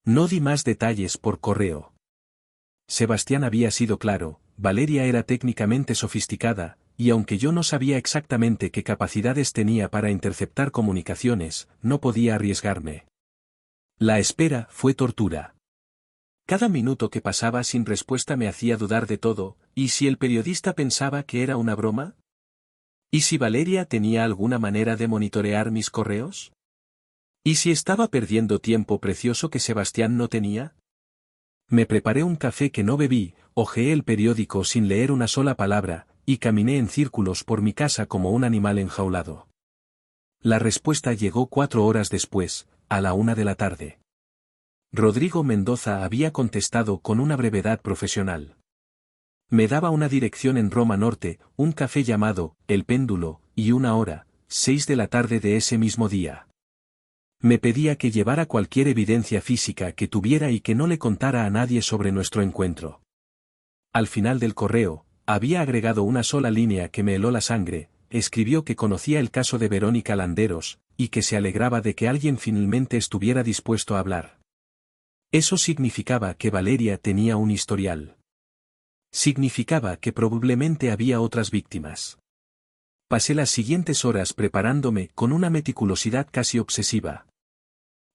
A: No di más detalles por correo. Sebastián había sido claro, Valeria era técnicamente sofisticada, y aunque yo no sabía exactamente qué capacidades tenía para interceptar comunicaciones, no podía arriesgarme. La espera fue tortura. Cada minuto que pasaba sin respuesta me hacía dudar de todo. ¿Y si el periodista pensaba que era una broma? ¿Y si Valeria tenía alguna manera de monitorear mis correos? ¿Y si estaba perdiendo tiempo precioso que Sebastián no tenía? Me preparé un café que no bebí, hojeé el periódico sin leer una sola palabra, y caminé en círculos por mi casa como un animal enjaulado. La respuesta llegó 4 horas después, a la 1 de la tarde. Rodrigo Mendoza había contestado con una brevedad profesional. Me daba una dirección en Roma Norte, un café llamado El Péndulo, y una hora, 6 de la tarde de ese mismo día. Me pedía que llevara cualquier evidencia física que tuviera y que no le contara a nadie sobre nuestro encuentro. Al final del correo, había agregado una sola línea que me heló la sangre. Escribió que conocía el caso de Verónica Landeros, y que se alegraba de que alguien finalmente estuviera dispuesto a hablar. Eso significaba que Valeria tenía un historial. Significaba que probablemente había otras víctimas. Pasé las siguientes horas preparándome con una meticulosidad casi obsesiva.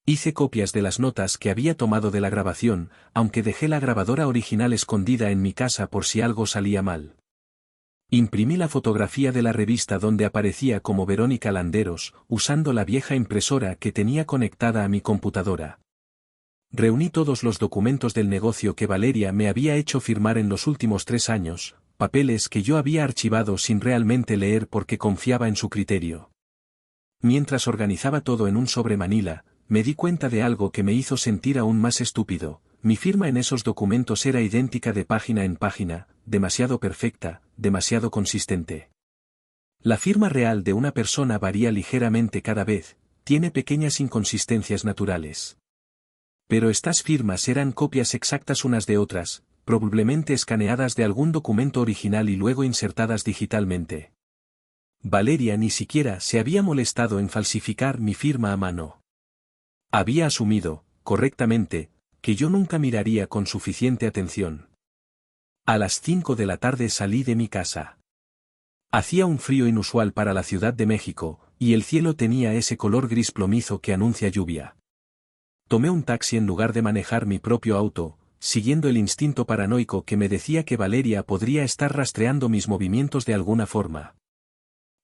A: Hice copias de las notas que había tomado de la grabación, aunque dejé la grabadora original escondida en mi casa por si algo salía mal. Imprimí la fotografía de la revista donde aparecía como Verónica Landeros, usando la vieja impresora que tenía conectada a mi computadora. Reuní todos los documentos del negocio que Valeria me había hecho firmar en los últimos 3 años, papeles que yo había archivado sin realmente leer porque confiaba en su criterio. Mientras organizaba todo en un sobre Manila, me di cuenta de algo que me hizo sentir aún más estúpido. Mi firma en esos documentos era idéntica de página en página, demasiado perfecta, demasiado consistente. La firma real de una persona varía ligeramente cada vez, tiene pequeñas inconsistencias naturales. Pero estas firmas eran copias exactas unas de otras, probablemente escaneadas de algún documento original y luego insertadas digitalmente. Valeria ni siquiera se había molestado en falsificar mi firma a mano. Había asumido, correctamente, que yo nunca miraría con suficiente atención. A las 5 de la tarde salí de mi casa. Hacía un frío inusual para la Ciudad de México, y el cielo tenía ese color gris plomizo que anuncia lluvia. Tomé un taxi en lugar de manejar mi propio auto, siguiendo el instinto paranoico que me decía que Valeria podría estar rastreando mis movimientos de alguna forma.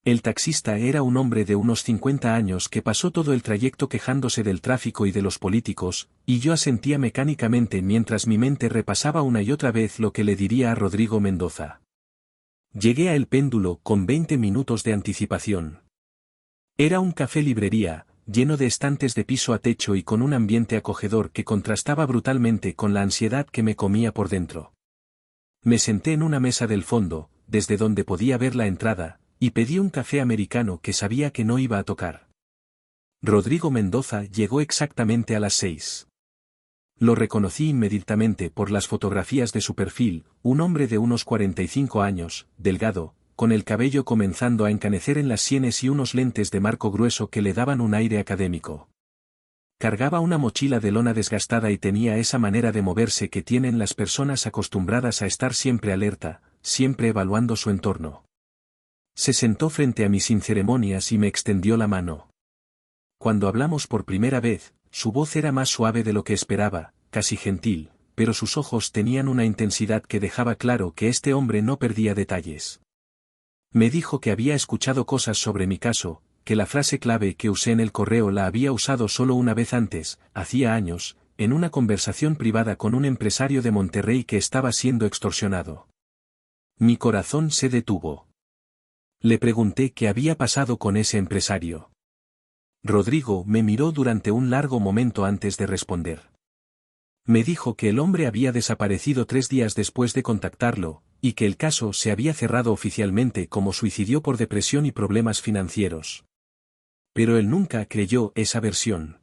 A: El taxista era un hombre de unos 50 años que pasó todo el trayecto quejándose del tráfico y de los políticos, y yo asentía mecánicamente mientras mi mente repasaba una y otra vez lo que le diría a Rodrigo Mendoza. Llegué a El Péndulo con 20 minutos de anticipación. Era un café-librería, lleno de estantes de piso a techo y con un ambiente acogedor que contrastaba brutalmente con la ansiedad que me comía por dentro. Me senté en una mesa del fondo, desde donde podía ver la entrada, y pedí un café americano que sabía que no iba a tocar. Rodrigo Mendoza llegó exactamente a las 6. Lo reconocí inmediatamente por las fotografías de su perfil, un hombre de unos 45 años, delgado, con el cabello comenzando a encanecer en las sienes y unos lentes de marco grueso que le daban un aire académico. Cargaba una mochila de lona desgastada y tenía esa manera de moverse que tienen las personas acostumbradas a estar siempre alerta, siempre evaluando su entorno. Se sentó frente a mí sin ceremonias y me extendió la mano. Cuando hablamos por primera vez, su voz era más suave de lo que esperaba, casi gentil, pero sus ojos tenían una intensidad que dejaba claro que este hombre no perdía detalles. Me dijo que había escuchado cosas sobre mi caso, que la frase clave que usé en el correo la había usado solo una vez antes, hacía años, en una conversación privada con un empresario de Monterrey que estaba siendo extorsionado. Mi corazón se detuvo. Le pregunté qué había pasado con ese empresario. Rodrigo me miró durante un largo momento antes de responder. Me dijo que el hombre había desaparecido 3 días después de contactarlo, y que el caso se había cerrado oficialmente como suicidio por depresión y problemas financieros. Pero él nunca creyó esa versión.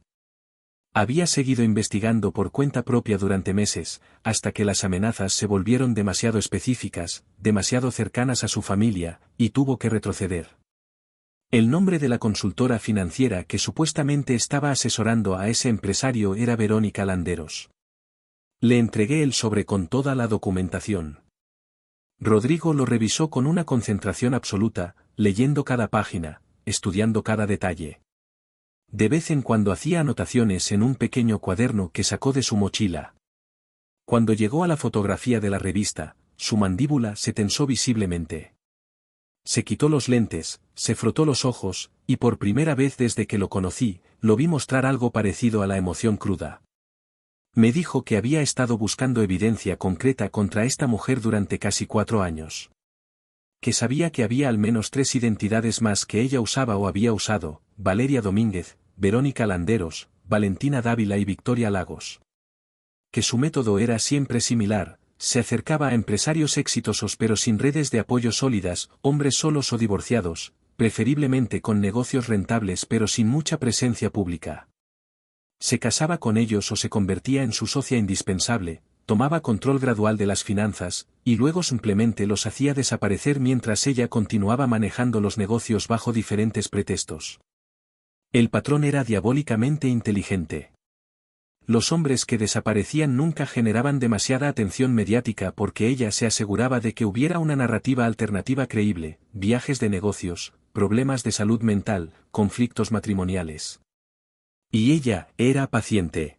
A: Había seguido investigando por cuenta propia durante meses, hasta que las amenazas se volvieron demasiado específicas, demasiado cercanas a su familia, y tuvo que retroceder. El nombre de la consultora financiera que supuestamente estaba asesorando a ese empresario era Verónica Landeros. Le entregué el sobre con toda la documentación. Rodrigo lo revisó con una concentración absoluta, leyendo cada página, estudiando cada detalle. De vez en cuando hacía anotaciones en un pequeño cuaderno que sacó de su mochila. Cuando llegó a la fotografía de la revista, su mandíbula se tensó visiblemente. Se quitó los lentes, se frotó los ojos, y por primera vez desde que lo conocí, lo vi mostrar algo parecido a la emoción cruda. Me dijo que había estado buscando evidencia concreta contra esta mujer durante casi 4 años. Que sabía que había al menos 3 identidades más que ella usaba o había usado: Valeria Domínguez, Verónica Landeros, Valentina Dávila y Victoria Lagos. Que su método era siempre similar: se acercaba a empresarios exitosos pero sin redes de apoyo sólidas, hombres solos o divorciados, preferiblemente con negocios rentables pero sin mucha presencia pública. Se casaba con ellos o se convertía en su socia indispensable, tomaba control gradual de las finanzas, y luego simplemente los hacía desaparecer mientras ella continuaba manejando los negocios bajo diferentes pretextos. El patrón era diabólicamente inteligente. Los hombres que desaparecían nunca generaban demasiada atención mediática porque ella se aseguraba de que hubiera una narrativa alternativa creíble: viajes de negocios, problemas de salud mental, conflictos matrimoniales. Y ella era paciente.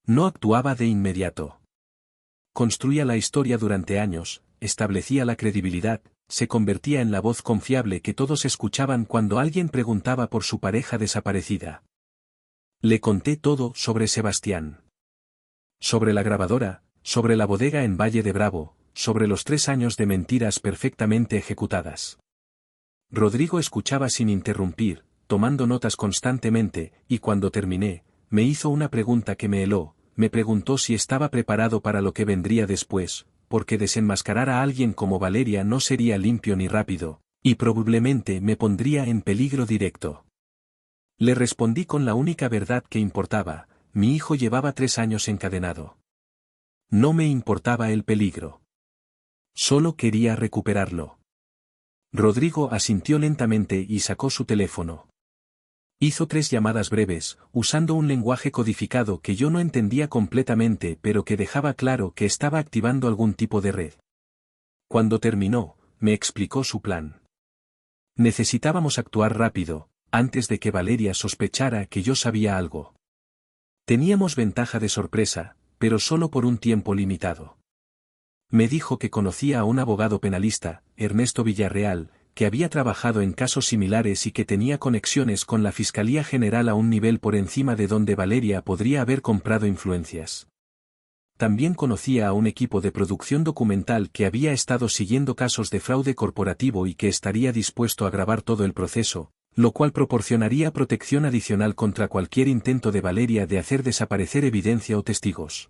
A: No actuaba de inmediato. Construía la historia durante años, establecía la credibilidad, se convertía en la voz confiable que todos escuchaban cuando alguien preguntaba por su pareja desaparecida. Le conté todo sobre Sebastián. Sobre la grabadora, sobre la bodega en Valle de Bravo, sobre los 3 años de mentiras perfectamente ejecutadas. Rodrigo escuchaba sin interrumpir, tomando notas constantemente, y cuando terminé, me hizo una pregunta que me heló. Me preguntó si estaba preparado para lo que vendría después, porque desenmascarar a alguien como Valeria no sería limpio ni rápido, y probablemente me pondría en peligro directo. Le respondí con la única verdad que importaba: mi hijo llevaba 3 años encadenado. No me importaba el peligro. Solo quería recuperarlo. Rodrigo asintió lentamente y sacó su teléfono. Hizo 3 llamadas breves, usando un lenguaje codificado que yo no entendía completamente pero que dejaba claro que estaba activando algún tipo de red. Cuando terminó, me explicó su plan. Necesitábamos actuar rápido, antes de que Valeria sospechara que yo sabía algo. Teníamos ventaja de sorpresa, pero solo por un tiempo limitado. Me dijo que conocía a un abogado penalista, Ernesto Villarreal, que había trabajado en casos similares y que tenía conexiones con la Fiscalía General a un nivel por encima de donde Valeria podría haber comprado influencias. También conocía a un equipo de producción documental que había estado siguiendo casos de fraude corporativo y que estaría dispuesto a grabar todo el proceso, lo cual proporcionaría protección adicional contra cualquier intento de Valeria de hacer desaparecer evidencia o testigos.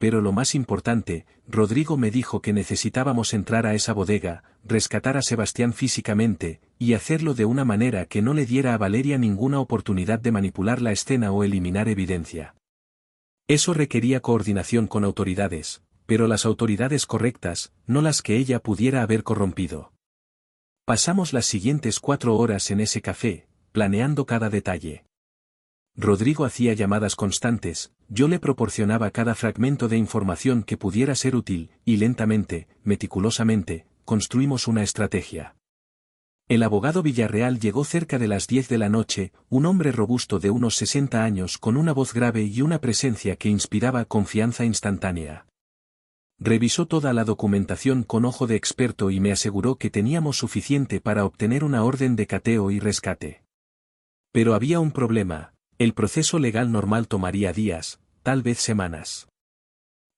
A: Pero lo más importante, Rodrigo me dijo que necesitábamos entrar a esa bodega, rescatar a Sebastián físicamente, y hacerlo de una manera que no le diera a Valeria ninguna oportunidad de manipular la escena o eliminar evidencia. Eso requería coordinación con autoridades, pero las autoridades correctas, no las que ella pudiera haber corrompido. Pasamos las siguientes 4 horas en ese café, planeando cada detalle. Rodrigo hacía llamadas constantes, yo le proporcionaba cada fragmento de información que pudiera ser útil, y lentamente, meticulosamente, construimos una estrategia. El abogado Villarreal llegó cerca de las 10 de la noche, un hombre robusto de unos 60 años con una voz grave y una presencia que inspiraba confianza instantánea. Revisó toda la documentación con ojo de experto y me aseguró que teníamos suficiente para obtener una orden de cateo y rescate. Pero había un problema: el proceso legal normal tomaría días, tal vez semanas.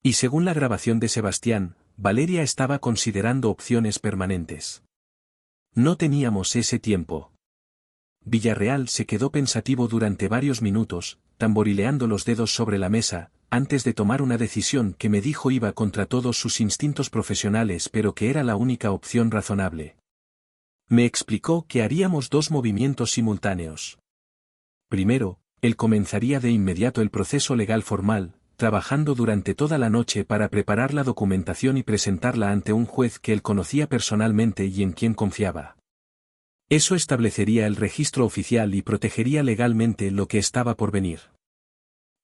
A: Y según la grabación de Sebastián, Valeria estaba considerando opciones permanentes. No teníamos ese tiempo. Villarreal se quedó pensativo durante varios minutos, tamborileando los dedos sobre la mesa, antes de tomar una decisión que me dijo iba contra todos sus instintos profesionales pero que era la única opción razonable. Me explicó que haríamos 2 movimientos simultáneos. Primero, él comenzaría de inmediato el proceso legal formal, trabajando durante toda la noche para preparar la documentación y presentarla ante un juez que él conocía personalmente y en quien confiaba. Eso establecería el registro oficial y protegería legalmente lo que estaba por venir.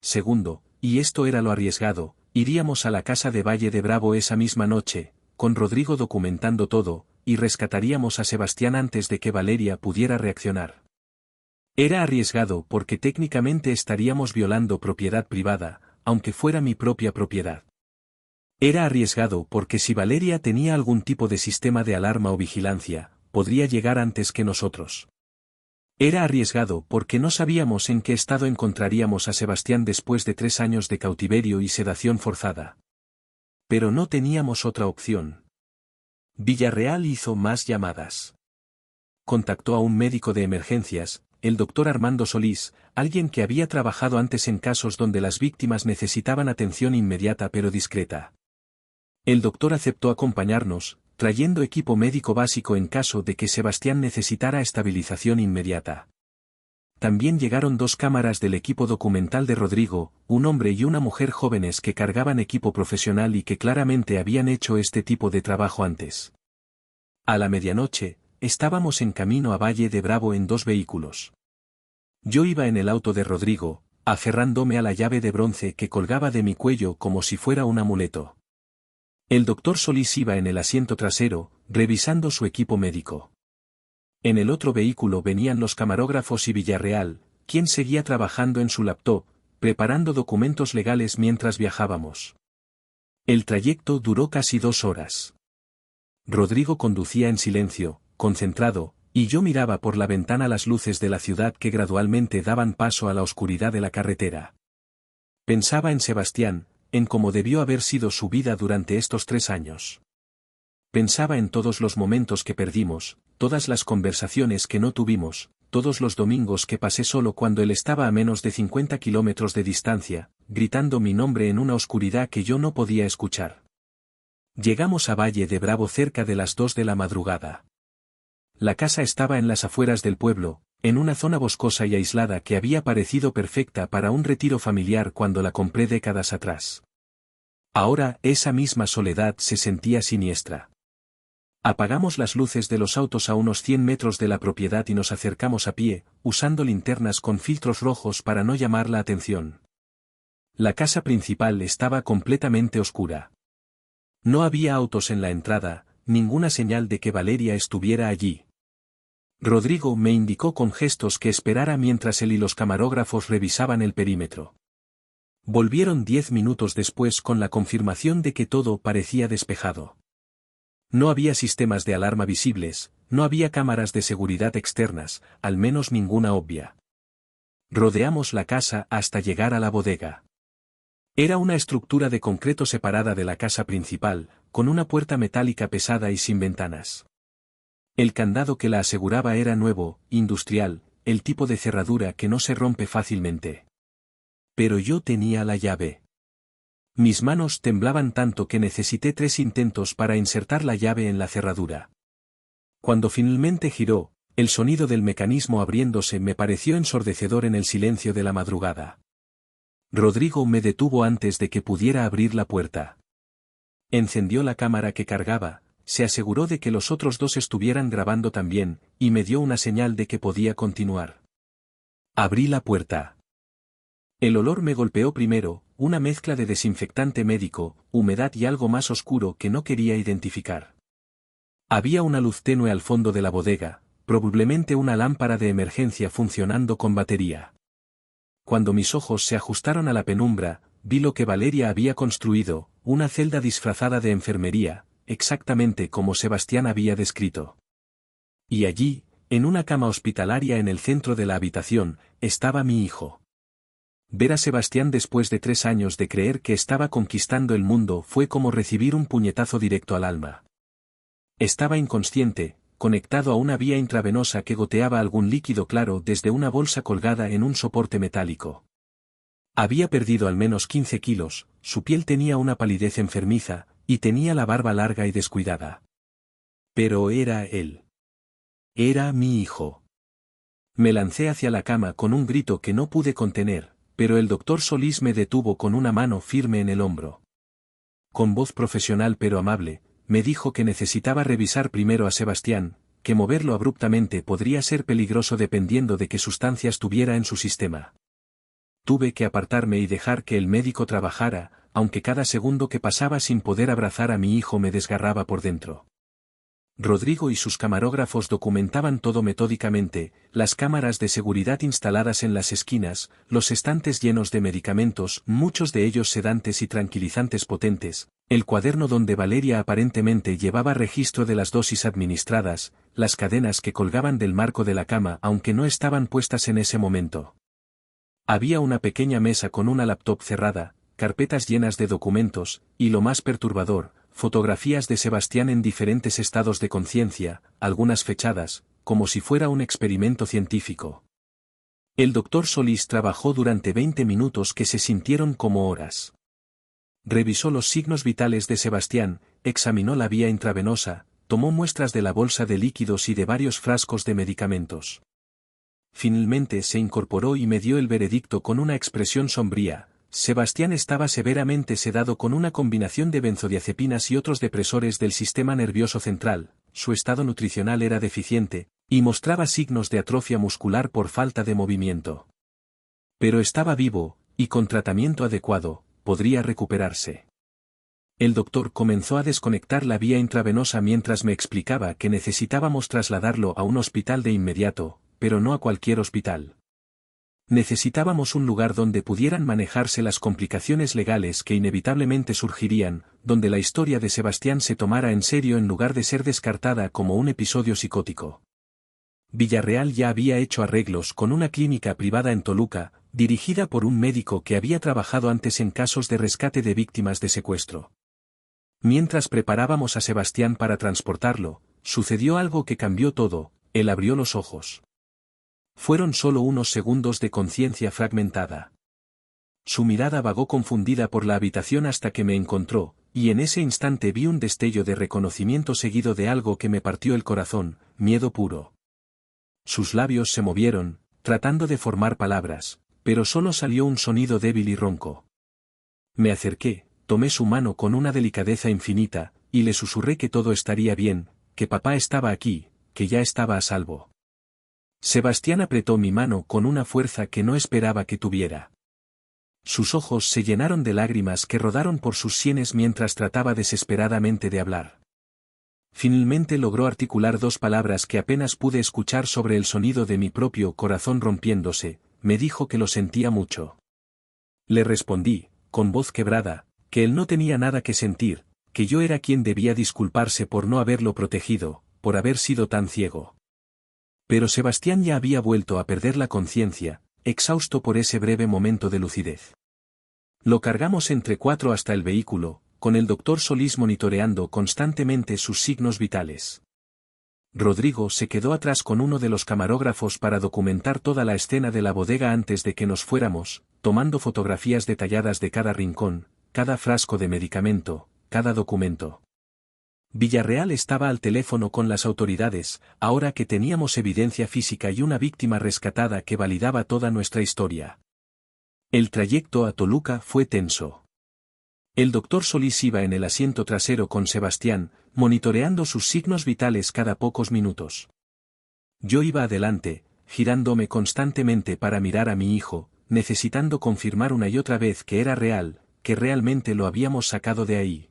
A: Segundo, y esto era lo arriesgado, iríamos a la casa de Valle de Bravo esa misma noche, con Rodrigo documentando todo, y rescataríamos a Sebastián antes de que Valeria pudiera reaccionar. Era arriesgado porque técnicamente estaríamos violando propiedad privada, aunque fuera mi propia propiedad. Era arriesgado porque si Valeria tenía algún tipo de sistema de alarma o vigilancia, podría llegar antes que nosotros. Era arriesgado porque no sabíamos en qué estado encontraríamos a Sebastián después de 3 años de cautiverio y sedación forzada. Pero no teníamos otra opción. Villarreal hizo más llamadas. Contactó a un médico de emergencias, el doctor Armando Solís, alguien que había trabajado antes en casos donde las víctimas necesitaban atención inmediata pero discreta. El doctor aceptó acompañarnos, trayendo equipo médico básico en caso de que Sebastián necesitara estabilización inmediata. También llegaron 2 cámaras del equipo documental de Rodrigo, un hombre y una mujer jóvenes que cargaban equipo profesional y que claramente habían hecho este tipo de trabajo antes. A la medianoche, estábamos en camino a Valle de Bravo en 2 vehículos. Yo iba en el auto de Rodrigo, aferrándome a la llave de bronce que colgaba de mi cuello como si fuera un amuleto. El doctor Solís iba en el asiento trasero, revisando su equipo médico. En el otro vehículo venían los camarógrafos y Villarreal, quien seguía trabajando en su laptop, preparando documentos legales mientras viajábamos. El trayecto duró casi 2 horas. Rodrigo conducía en silencio, concentrado, y yo miraba por la ventana las luces de la ciudad que gradualmente daban paso a la oscuridad de la carretera. Pensaba en Sebastián, en cómo debió haber sido su vida durante estos 3 años. Pensaba en todos los momentos que perdimos, todas las conversaciones que no tuvimos, todos los domingos que pasé solo cuando él estaba a menos de 50 kilómetros de distancia, gritando mi nombre en una oscuridad que yo no podía escuchar. Llegamos a Valle de Bravo cerca de las 2 de la madrugada. La casa estaba en las afueras del pueblo, en una zona boscosa y aislada que había parecido perfecta para un retiro familiar cuando la compré décadas atrás. Ahora esa misma soledad se sentía siniestra. Apagamos las luces de los autos a unos 100 metros de la propiedad y nos acercamos a pie, usando linternas con filtros rojos para no llamar la atención. La casa principal estaba completamente oscura. No había autos en la entrada, ninguna señal de que Valeria estuviera allí. Rodrigo me indicó con gestos que esperara mientras él y los camarógrafos revisaban el perímetro. Volvieron 10 minutos después con la confirmación de que todo parecía despejado. No había sistemas de alarma visibles, no había cámaras de seguridad externas, al menos ninguna obvia. Rodeamos la casa hasta llegar a la bodega. Era una estructura de concreto separada de la casa principal, con una puerta metálica pesada y sin ventanas. El candado que la aseguraba era nuevo, industrial, el tipo de cerradura que no se rompe fácilmente. Pero yo tenía la llave. Mis manos temblaban tanto que necesité 3 intentos para insertar la llave en la cerradura. Cuando finalmente giró, el sonido del mecanismo abriéndose me pareció ensordecedor en el silencio de la madrugada. Rodrigo me detuvo antes de que pudiera abrir la puerta. Encendió la cámara que cargaba, se aseguró de que los otros 2 estuvieran grabando también, y me dio una señal de que podía continuar. Abrí la puerta. El olor me golpeó primero, una mezcla de desinfectante médico, humedad y algo más oscuro que no quería identificar. Había una luz tenue al fondo de la bodega, probablemente una lámpara de emergencia funcionando con batería. Cuando mis ojos se ajustaron a la penumbra, vi lo que Valeria había construido, una celda disfrazada de enfermería, exactamente como Sebastián había descrito. Y allí, en una cama hospitalaria en el centro de la habitación, estaba mi hijo. Ver a Sebastián después de 3 años de creer que estaba conquistando el mundo fue como recibir un puñetazo directo al alma. Estaba inconsciente, conectado a una vía intravenosa que goteaba algún líquido claro desde una bolsa colgada en un soporte metálico. Había perdido al menos 15 kilos, su piel tenía una palidez enfermiza, y tenía la barba larga y descuidada. Pero era él. Era mi hijo. Me lancé hacia la cama con un grito que no pude contener, pero el doctor Solís me detuvo con una mano firme en el hombro. Con voz profesional pero amable, me dijo que necesitaba revisar primero a Sebastián, que moverlo abruptamente podría ser peligroso dependiendo de qué sustancias tuviera en su sistema. Tuve que apartarme y dejar que el médico trabajara, aunque cada segundo que pasaba sin poder abrazar a mi hijo me desgarraba por dentro. Rodrigo y sus camarógrafos documentaban todo metódicamente, las cámaras de seguridad instaladas en las esquinas, los estantes llenos de medicamentos, muchos de ellos sedantes y tranquilizantes potentes, el cuaderno donde Valeria aparentemente llevaba registro de las dosis administradas, las cadenas que colgaban del marco de la cama aunque no estaban puestas en ese momento. Había una pequeña mesa con una laptop cerrada, carpetas llenas de documentos, y lo más perturbador, fotografías de Sebastián en diferentes estados de conciencia, algunas fechadas, como si fuera un experimento científico. El doctor Solís trabajó durante 20 minutos que se sintieron como horas. Revisó los signos vitales de Sebastián, examinó la vía intravenosa, tomó muestras de la bolsa de líquidos y de varios frascos de medicamentos. Finalmente se incorporó y me dio el veredicto con una expresión sombría. Sebastián estaba severamente sedado con una combinación de benzodiazepinas y otros depresores del sistema nervioso central, su estado nutricional era deficiente, y mostraba signos de atrofia muscular por falta de movimiento. Pero estaba vivo, y con tratamiento adecuado, podría recuperarse. El doctor comenzó a desconectar la vía intravenosa mientras me explicaba que necesitábamos trasladarlo a un hospital de inmediato, pero no a cualquier hospital. Necesitábamos un lugar donde pudieran manejarse las complicaciones legales que inevitablemente surgirían, donde la historia de Sebastián se tomara en serio en lugar de ser descartada como un episodio psicótico. Villarreal ya había hecho arreglos con una clínica privada en Toluca, dirigida por un médico que había trabajado antes en casos de rescate de víctimas de secuestro. Mientras preparábamos a Sebastián para transportarlo, sucedió algo que cambió todo, él abrió los ojos. Fueron solo unos segundos de conciencia fragmentada. Su mirada vagó confundida por la habitación hasta que me encontró, y en ese instante vi un destello de reconocimiento seguido de algo que me partió el corazón, miedo puro. Sus labios se movieron, tratando de formar palabras, pero solo salió un sonido débil y ronco. Me acerqué, tomé su mano con una delicadeza infinita, y le susurré que todo estaría bien, que papá estaba aquí, que ya estaba a salvo. Sebastián apretó mi mano con una fuerza que no esperaba que tuviera. Sus ojos se llenaron de lágrimas que rodaron por sus sienes mientras trataba desesperadamente de hablar. Finalmente logró articular dos palabras que apenas pude escuchar sobre el sonido de mi propio corazón rompiéndose, me dijo que lo sentía mucho. Le respondí, con voz quebrada, que él no tenía nada que sentir, que yo era quien debía disculparse por no haberlo protegido, por haber sido tan ciego. Pero Sebastián ya había vuelto a perder la conciencia, exhausto por ese breve momento de lucidez. Lo cargamos entre cuatro hasta el vehículo, con el doctor Solís monitoreando constantemente sus signos vitales. Rodrigo se quedó atrás con uno de los camarógrafos para documentar toda la escena de la bodega antes de que nos fuéramos, tomando fotografías detalladas de cada rincón, cada frasco de medicamento, cada documento. Villarreal estaba al teléfono con las autoridades, ahora que teníamos evidencia física y una víctima rescatada que validaba toda nuestra historia. El trayecto a Toluca fue tenso. El doctor Solís iba en el asiento trasero con Sebastián, monitoreando sus signos vitales cada pocos minutos. Yo iba adelante, girándome constantemente para mirar a mi hijo, necesitando confirmar una y otra vez que era real, que realmente lo habíamos sacado de ahí.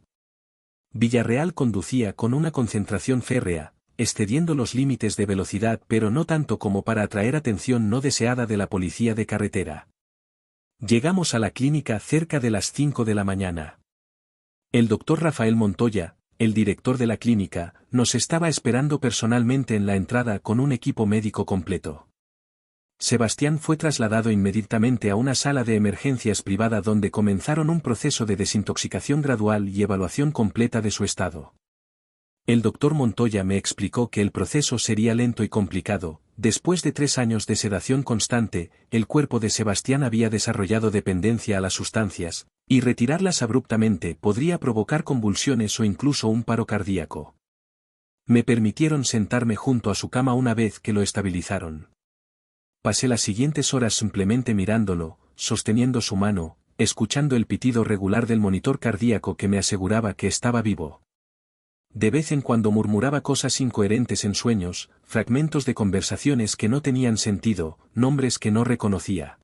A: Villarreal conducía con una concentración férrea, excediendo los límites de velocidad pero no tanto como para atraer atención no deseada de la policía de carretera. Llegamos a la clínica cerca de las 5 de la mañana. El doctor Rafael Montoya, el director de la clínica, nos estaba esperando personalmente en la entrada con un equipo médico completo. Sebastián fue trasladado inmediatamente a una sala de emergencias privada donde comenzaron un proceso de desintoxicación gradual y evaluación completa de su estado. El doctor Montoya me explicó que el proceso sería lento y complicado. Después de 3 años de sedación constante, el cuerpo de Sebastián había desarrollado dependencia a las sustancias, y retirarlas abruptamente podría provocar convulsiones o incluso un paro cardíaco. Me permitieron sentarme junto a su cama una vez que lo estabilizaron. Pasé las siguientes horas simplemente mirándolo, sosteniendo su mano, escuchando el pitido regular del monitor cardíaco que me aseguraba que estaba vivo. De vez en cuando murmuraba cosas incoherentes en sueños, fragmentos de conversaciones que no tenían sentido, nombres que no reconocía.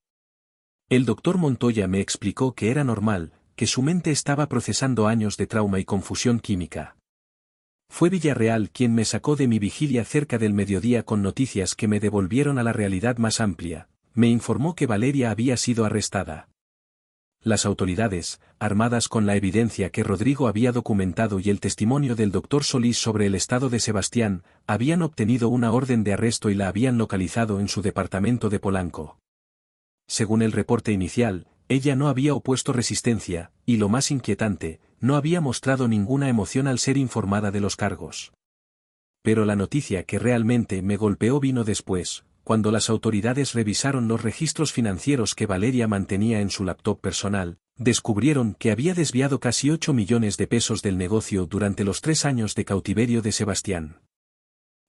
A: El doctor Montoya me explicó que era normal, que su mente estaba procesando años de trauma y confusión química. Fue Villarreal quien me sacó de mi vigilia cerca del mediodía con noticias que me devolvieron a la realidad más amplia. Me informó que Valeria había sido arrestada. Las autoridades, armadas con la evidencia que Rodrigo había documentado y el testimonio del doctor Solís sobre el estado de Sebastián, habían obtenido una orden de arresto y la habían localizado en su departamento de Polanco. Según el reporte inicial, ella no había opuesto resistencia, y lo más inquietante, no había mostrado ninguna emoción al ser informada de los cargos. Pero la noticia que realmente me golpeó vino después, cuando las autoridades revisaron los registros financieros que Valeria mantenía en su laptop personal, descubrieron que había desviado casi 8 millones de pesos del negocio durante los 3 años de cautiverio de Sebastián.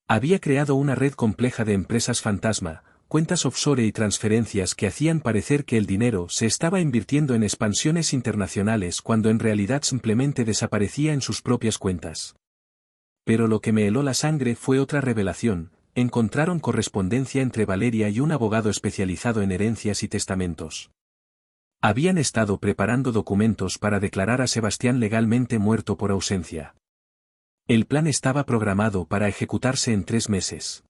A: Había creado una red compleja de empresas fantasma, cuentas offshore y transferencias que hacían parecer que el dinero se estaba invirtiendo en expansiones internacionales cuando en realidad simplemente desaparecía en sus propias cuentas. Pero lo que me heló la sangre fue otra revelación. Encontraron correspondencia entre Valeria y un abogado especializado en herencias y testamentos. Habían estado preparando documentos para declarar a Sebastián legalmente muerto por ausencia. El plan estaba programado para ejecutarse en 3 meses.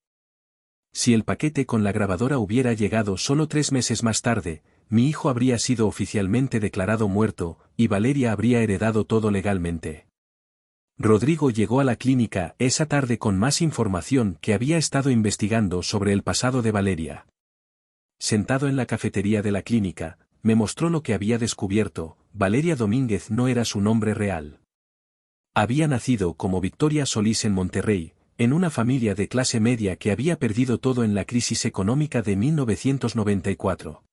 A: Si el paquete con la grabadora hubiera llegado solo 3 meses más tarde, mi hijo habría sido oficialmente declarado muerto, y Valeria habría heredado todo legalmente. Rodrigo llegó a la clínica esa tarde con más información que había estado investigando sobre el pasado de Valeria. Sentado en la cafetería de la clínica, me mostró lo que había descubierto. Valeria Domínguez no era su nombre real. Había nacido como Victoria Solís en Monterrey, en una familia de clase media que había perdido todo en la crisis económica de 1994.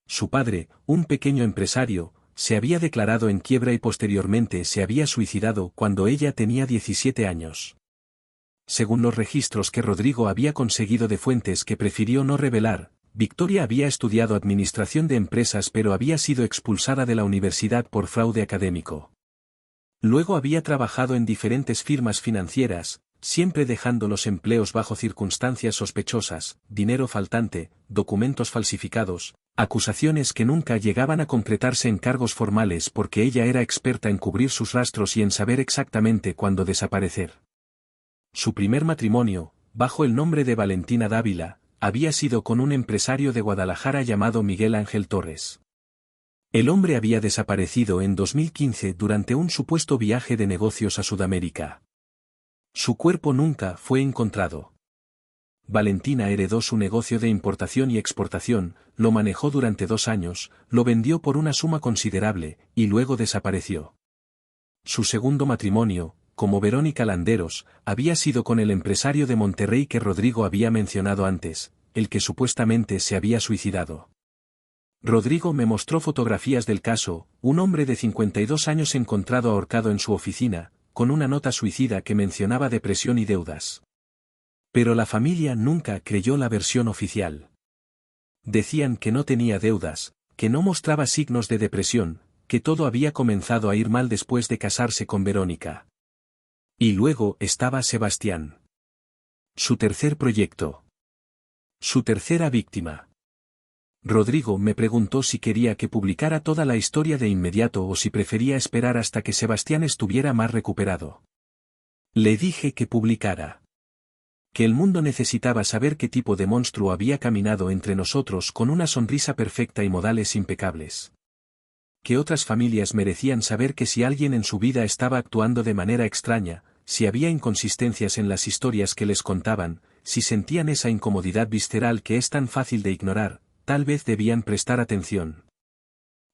A: Su padre, un pequeño empresario, se había declarado en quiebra y posteriormente se había suicidado cuando ella tenía 17 años. Según los registros que Rodrigo había conseguido de fuentes que prefirió no revelar, Victoria había estudiado administración de empresas pero había sido expulsada de la universidad por fraude académico. Luego había trabajado en diferentes firmas financieras, siempre dejando los empleos bajo circunstancias sospechosas, dinero faltante, documentos falsificados, acusaciones que nunca llegaban a concretarse en cargos formales porque ella era experta en cubrir sus rastros y en saber exactamente cuándo desaparecer. Su primer matrimonio, bajo el nombre de Valentina Dávila, había sido con un empresario de Guadalajara llamado Miguel Ángel Torres. El hombre había desaparecido en 2015 durante un supuesto viaje de negocios a Sudamérica. Su cuerpo nunca fue encontrado. Valentina heredó su negocio de importación y exportación, lo manejó durante 2 años, lo vendió por una suma considerable, y luego desapareció. Su segundo matrimonio, como Verónica Landeros, había sido con el empresario de Monterrey que Rodrigo había mencionado antes, el que supuestamente se había suicidado. Rodrigo me mostró fotografías del caso, un hombre de 52 años encontrado ahorcado en su oficina, con una nota suicida que mencionaba depresión y deudas. Pero la familia nunca creyó la versión oficial. Decían que no tenía deudas, que no mostraba signos de depresión, que todo había comenzado a ir mal después de casarse con Verónica. Y luego estaba Sebastián. Su tercer proyecto. Su tercera víctima. Rodrigo me preguntó si quería que publicara toda la historia de inmediato o si prefería esperar hasta que Sebastián estuviera más recuperado. Le dije que publicara. Que el mundo necesitaba saber qué tipo de monstruo había caminado entre nosotros con una sonrisa perfecta y modales impecables. Que otras familias merecían saber que si alguien en su vida estaba actuando de manera extraña, si había inconsistencias en las historias que les contaban, si sentían esa incomodidad visceral que es tan fácil de ignorar, tal vez debían prestar atención.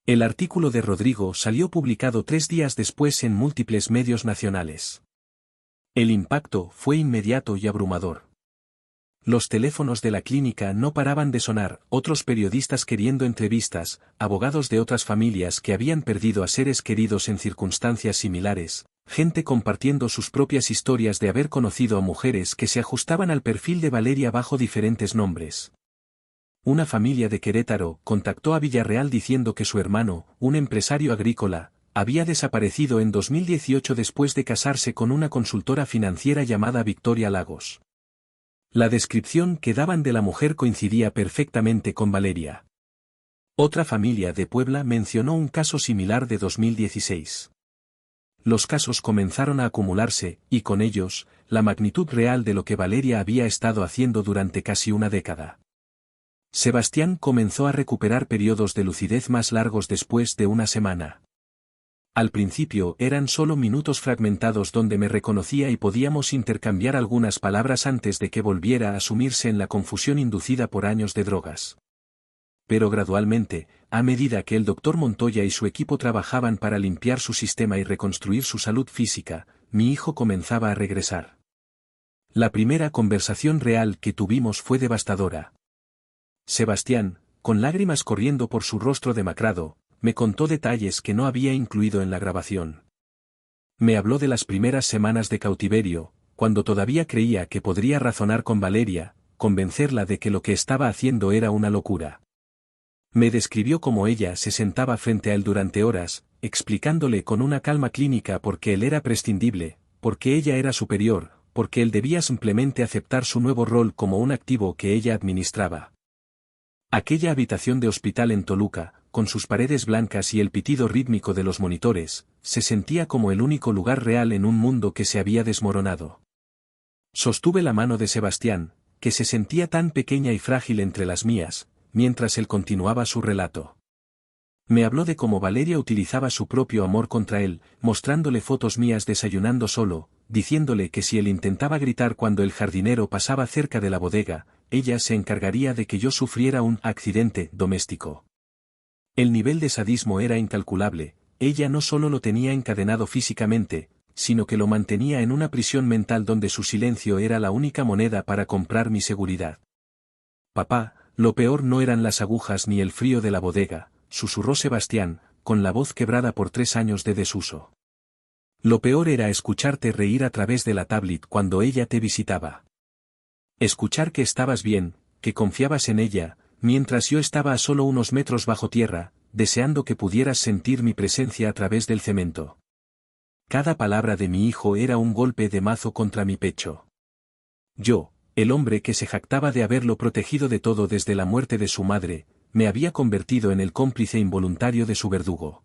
A: El artículo de Rodrigo salió publicado 3 días después en múltiples medios nacionales. El impacto fue inmediato y abrumador. Los teléfonos de la clínica no paraban de sonar, otros periodistas queriendo entrevistas, abogados de otras familias que habían perdido a seres queridos en circunstancias similares, gente compartiendo sus propias historias de haber conocido a mujeres que se ajustaban al perfil de Valeria bajo diferentes nombres. Una familia de Querétaro contactó a Villarreal diciendo que su hermano, un empresario agrícola, había desaparecido en 2018 después de casarse con una consultora financiera llamada Victoria Lagos. La descripción que daban de la mujer coincidía perfectamente con Valeria. Otra familia de Puebla mencionó un caso similar de 2016. Los casos comenzaron a acumularse, y con ellos, la magnitud real de lo que Valeria había estado haciendo durante casi una década. Sebastián comenzó a recuperar periodos de lucidez más largos después de una semana. Al principio eran solo minutos fragmentados donde me reconocía y podíamos intercambiar algunas palabras antes de que volviera a sumirse en la confusión inducida por años de drogas. Pero gradualmente, a medida que el doctor Montoya y su equipo trabajaban para limpiar su sistema y reconstruir su salud física, mi hijo comenzaba a regresar. La primera conversación real que tuvimos fue devastadora. Sebastián, con lágrimas corriendo por su rostro demacrado, me contó detalles que no había incluido en la grabación. Me habló de las primeras semanas de cautiverio, cuando todavía creía que podría razonar con Valeria, convencerla de que lo que estaba haciendo era una locura. Me describió cómo ella se sentaba frente a él durante horas, explicándole con una calma clínica por qué él era prescindible, porque ella era superior, porque él debía simplemente aceptar su nuevo rol como un activo que ella administraba. Aquella habitación de hospital en Toluca, con sus paredes blancas y el pitido rítmico de los monitores, se sentía como el único lugar real en un mundo que se había desmoronado. Sostuve la mano de Sebastián, que se sentía tan pequeña y frágil entre las mías, mientras él continuaba su relato. Me habló de cómo Valeria utilizaba su propio amor contra él, mostrándole fotos mías desayunando solo, diciéndole que si él intentaba gritar cuando el jardinero pasaba cerca de la bodega, ella se encargaría de que yo sufriera un accidente doméstico. El nivel de sadismo era incalculable, ella no solo lo tenía encadenado físicamente, sino que lo mantenía en una prisión mental donde su silencio era la única moneda para comprar mi seguridad. Papá, lo peor no eran las agujas ni el frío de la bodega, susurró Sebastián, con la voz quebrada por 3 años de desuso. Lo peor era escucharte reír a través de la tablet cuando ella te visitaba. Escuchar que estabas bien, que confiabas en ella, mientras yo estaba a solo unos metros bajo tierra, deseando que pudieras sentir mi presencia a través del cemento. Cada palabra de mi hijo era un golpe de mazo contra mi pecho. Yo, el hombre que se jactaba de haberlo protegido de todo desde la muerte de su madre, me había convertido en el cómplice involuntario de su verdugo.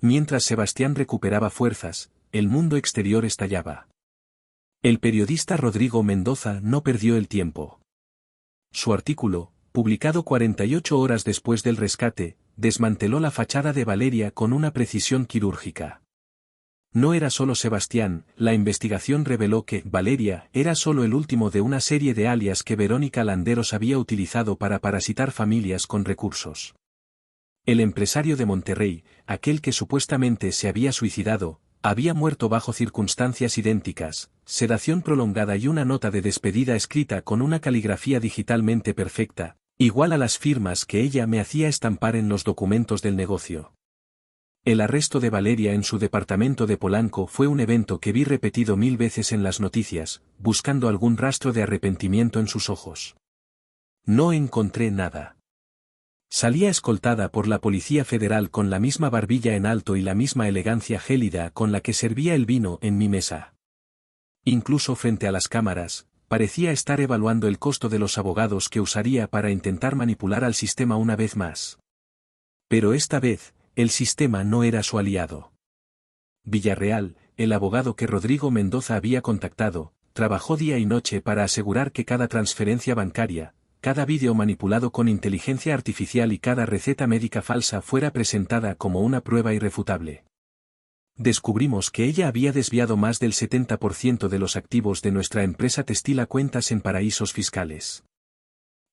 A: Mientras Sebastián recuperaba fuerzas, el mundo exterior estallaba. El periodista Rodrigo Mendoza no perdió el tiempo. Su artículo, publicado 48 horas después del rescate, desmanteló la fachada de Valeria con una precisión quirúrgica. No era solo Sebastián, la investigación reveló que Valeria era solo el último de una serie de alias que Verónica Landeros había utilizado para parasitar familias con recursos. El empresario de Monterrey, aquel que supuestamente se había suicidado, había muerto bajo circunstancias idénticas, sedación prolongada y una nota de despedida escrita con una caligrafía digitalmente perfecta, igual a las firmas que ella me hacía estampar en los documentos del negocio. El arresto de Valeria en su departamento de Polanco fue un evento que vi repetido 1000 veces en las noticias, buscando algún rastro de arrepentimiento en sus ojos. No encontré nada. Salía escoltada por la Policía Federal con la misma barbilla en alto y la misma elegancia gélida con la que servía el vino en mi mesa. Incluso frente a las cámaras, parecía estar evaluando el costo de los abogados que usaría para intentar manipular al sistema una vez más. Pero esta vez, el sistema no era su aliado. Villarreal, el abogado que Rodrigo Mendoza había contactado, trabajó día y noche para asegurar que cada transferencia bancaria, cada vídeo manipulado con inteligencia artificial y cada receta médica falsa fuera presentada como una prueba irrefutable. Descubrimos que ella había desviado más del 70% de los activos de nuestra empresa textil a cuentas en paraísos fiscales.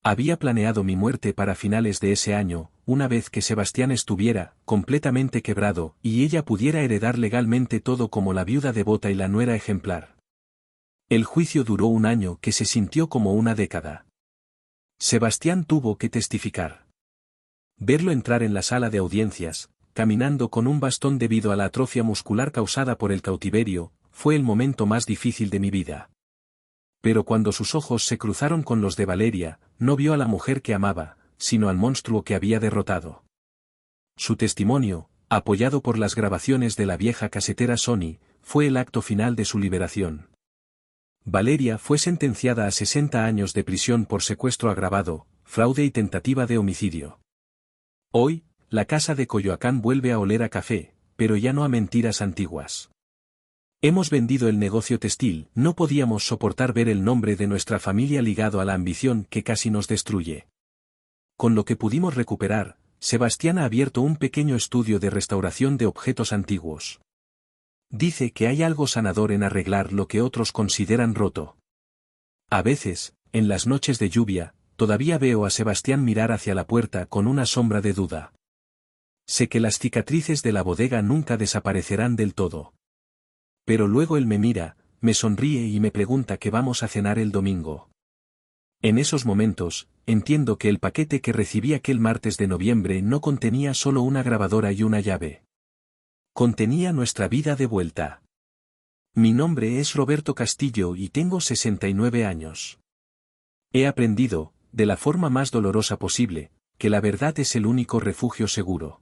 A: Había planeado mi muerte para finales de ese año, una vez que Sebastián estuviera completamente quebrado y ella pudiera heredar legalmente todo como la viuda devota y la nuera ejemplar. El juicio duró un año que se sintió como una década. Sebastián tuvo que testificar. Verlo entrar en la sala de audiencias, caminando con un bastón debido a la atrofia muscular causada por el cautiverio, fue el momento más difícil de mi vida. Pero cuando sus ojos se cruzaron con los de Valeria, no vio a la mujer que amaba, sino al monstruo que había derrotado. Su testimonio, apoyado por las grabaciones de la vieja casetera Sony, fue el acto final de su liberación. Valeria fue sentenciada a 60 años de prisión por secuestro agravado, fraude y tentativa de homicidio. Hoy, la casa de Coyoacán vuelve a oler a café, pero ya no a mentiras antiguas. Hemos vendido el negocio textil, no podíamos soportar ver el nombre de nuestra familia ligado a la ambición que casi nos destruye. Con lo que pudimos recuperar, Sebastián ha abierto un pequeño estudio de restauración de objetos antiguos. Dice que hay algo sanador en arreglar lo que otros consideran roto. A veces, en las noches de lluvia, todavía veo a Sebastián mirar hacia la puerta con una sombra de duda. Sé que las cicatrices de la bodega nunca desaparecerán del todo. Pero luego él me mira, me sonríe y me pregunta qué vamos a cenar el domingo. En esos momentos, entiendo que el paquete que recibí aquel martes de noviembre no contenía solo una grabadora y una llave. Contenía nuestra vida de vuelta. Mi nombre es Roberto Castillo y tengo 69 años. He aprendido, de la forma más dolorosa posible, que la verdad es el único refugio seguro.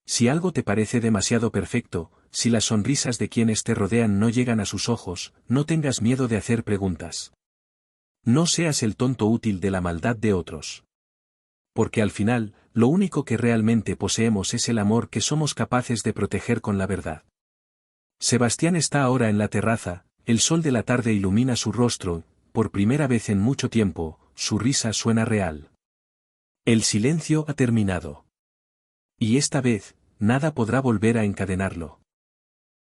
A: Si algo te parece demasiado perfecto, si las sonrisas de quienes te rodean no llegan a sus ojos, no tengas miedo de hacer preguntas. No seas el tonto útil de la maldad de otros. Porque al final, lo único que realmente poseemos es el amor que somos capaces de proteger con la verdad. Sebastián está ahora en la terraza, el sol de la tarde ilumina su rostro, por primera vez en mucho tiempo, su risa suena real. El silencio ha terminado. Y esta vez, nada podrá volver a encadenarlo.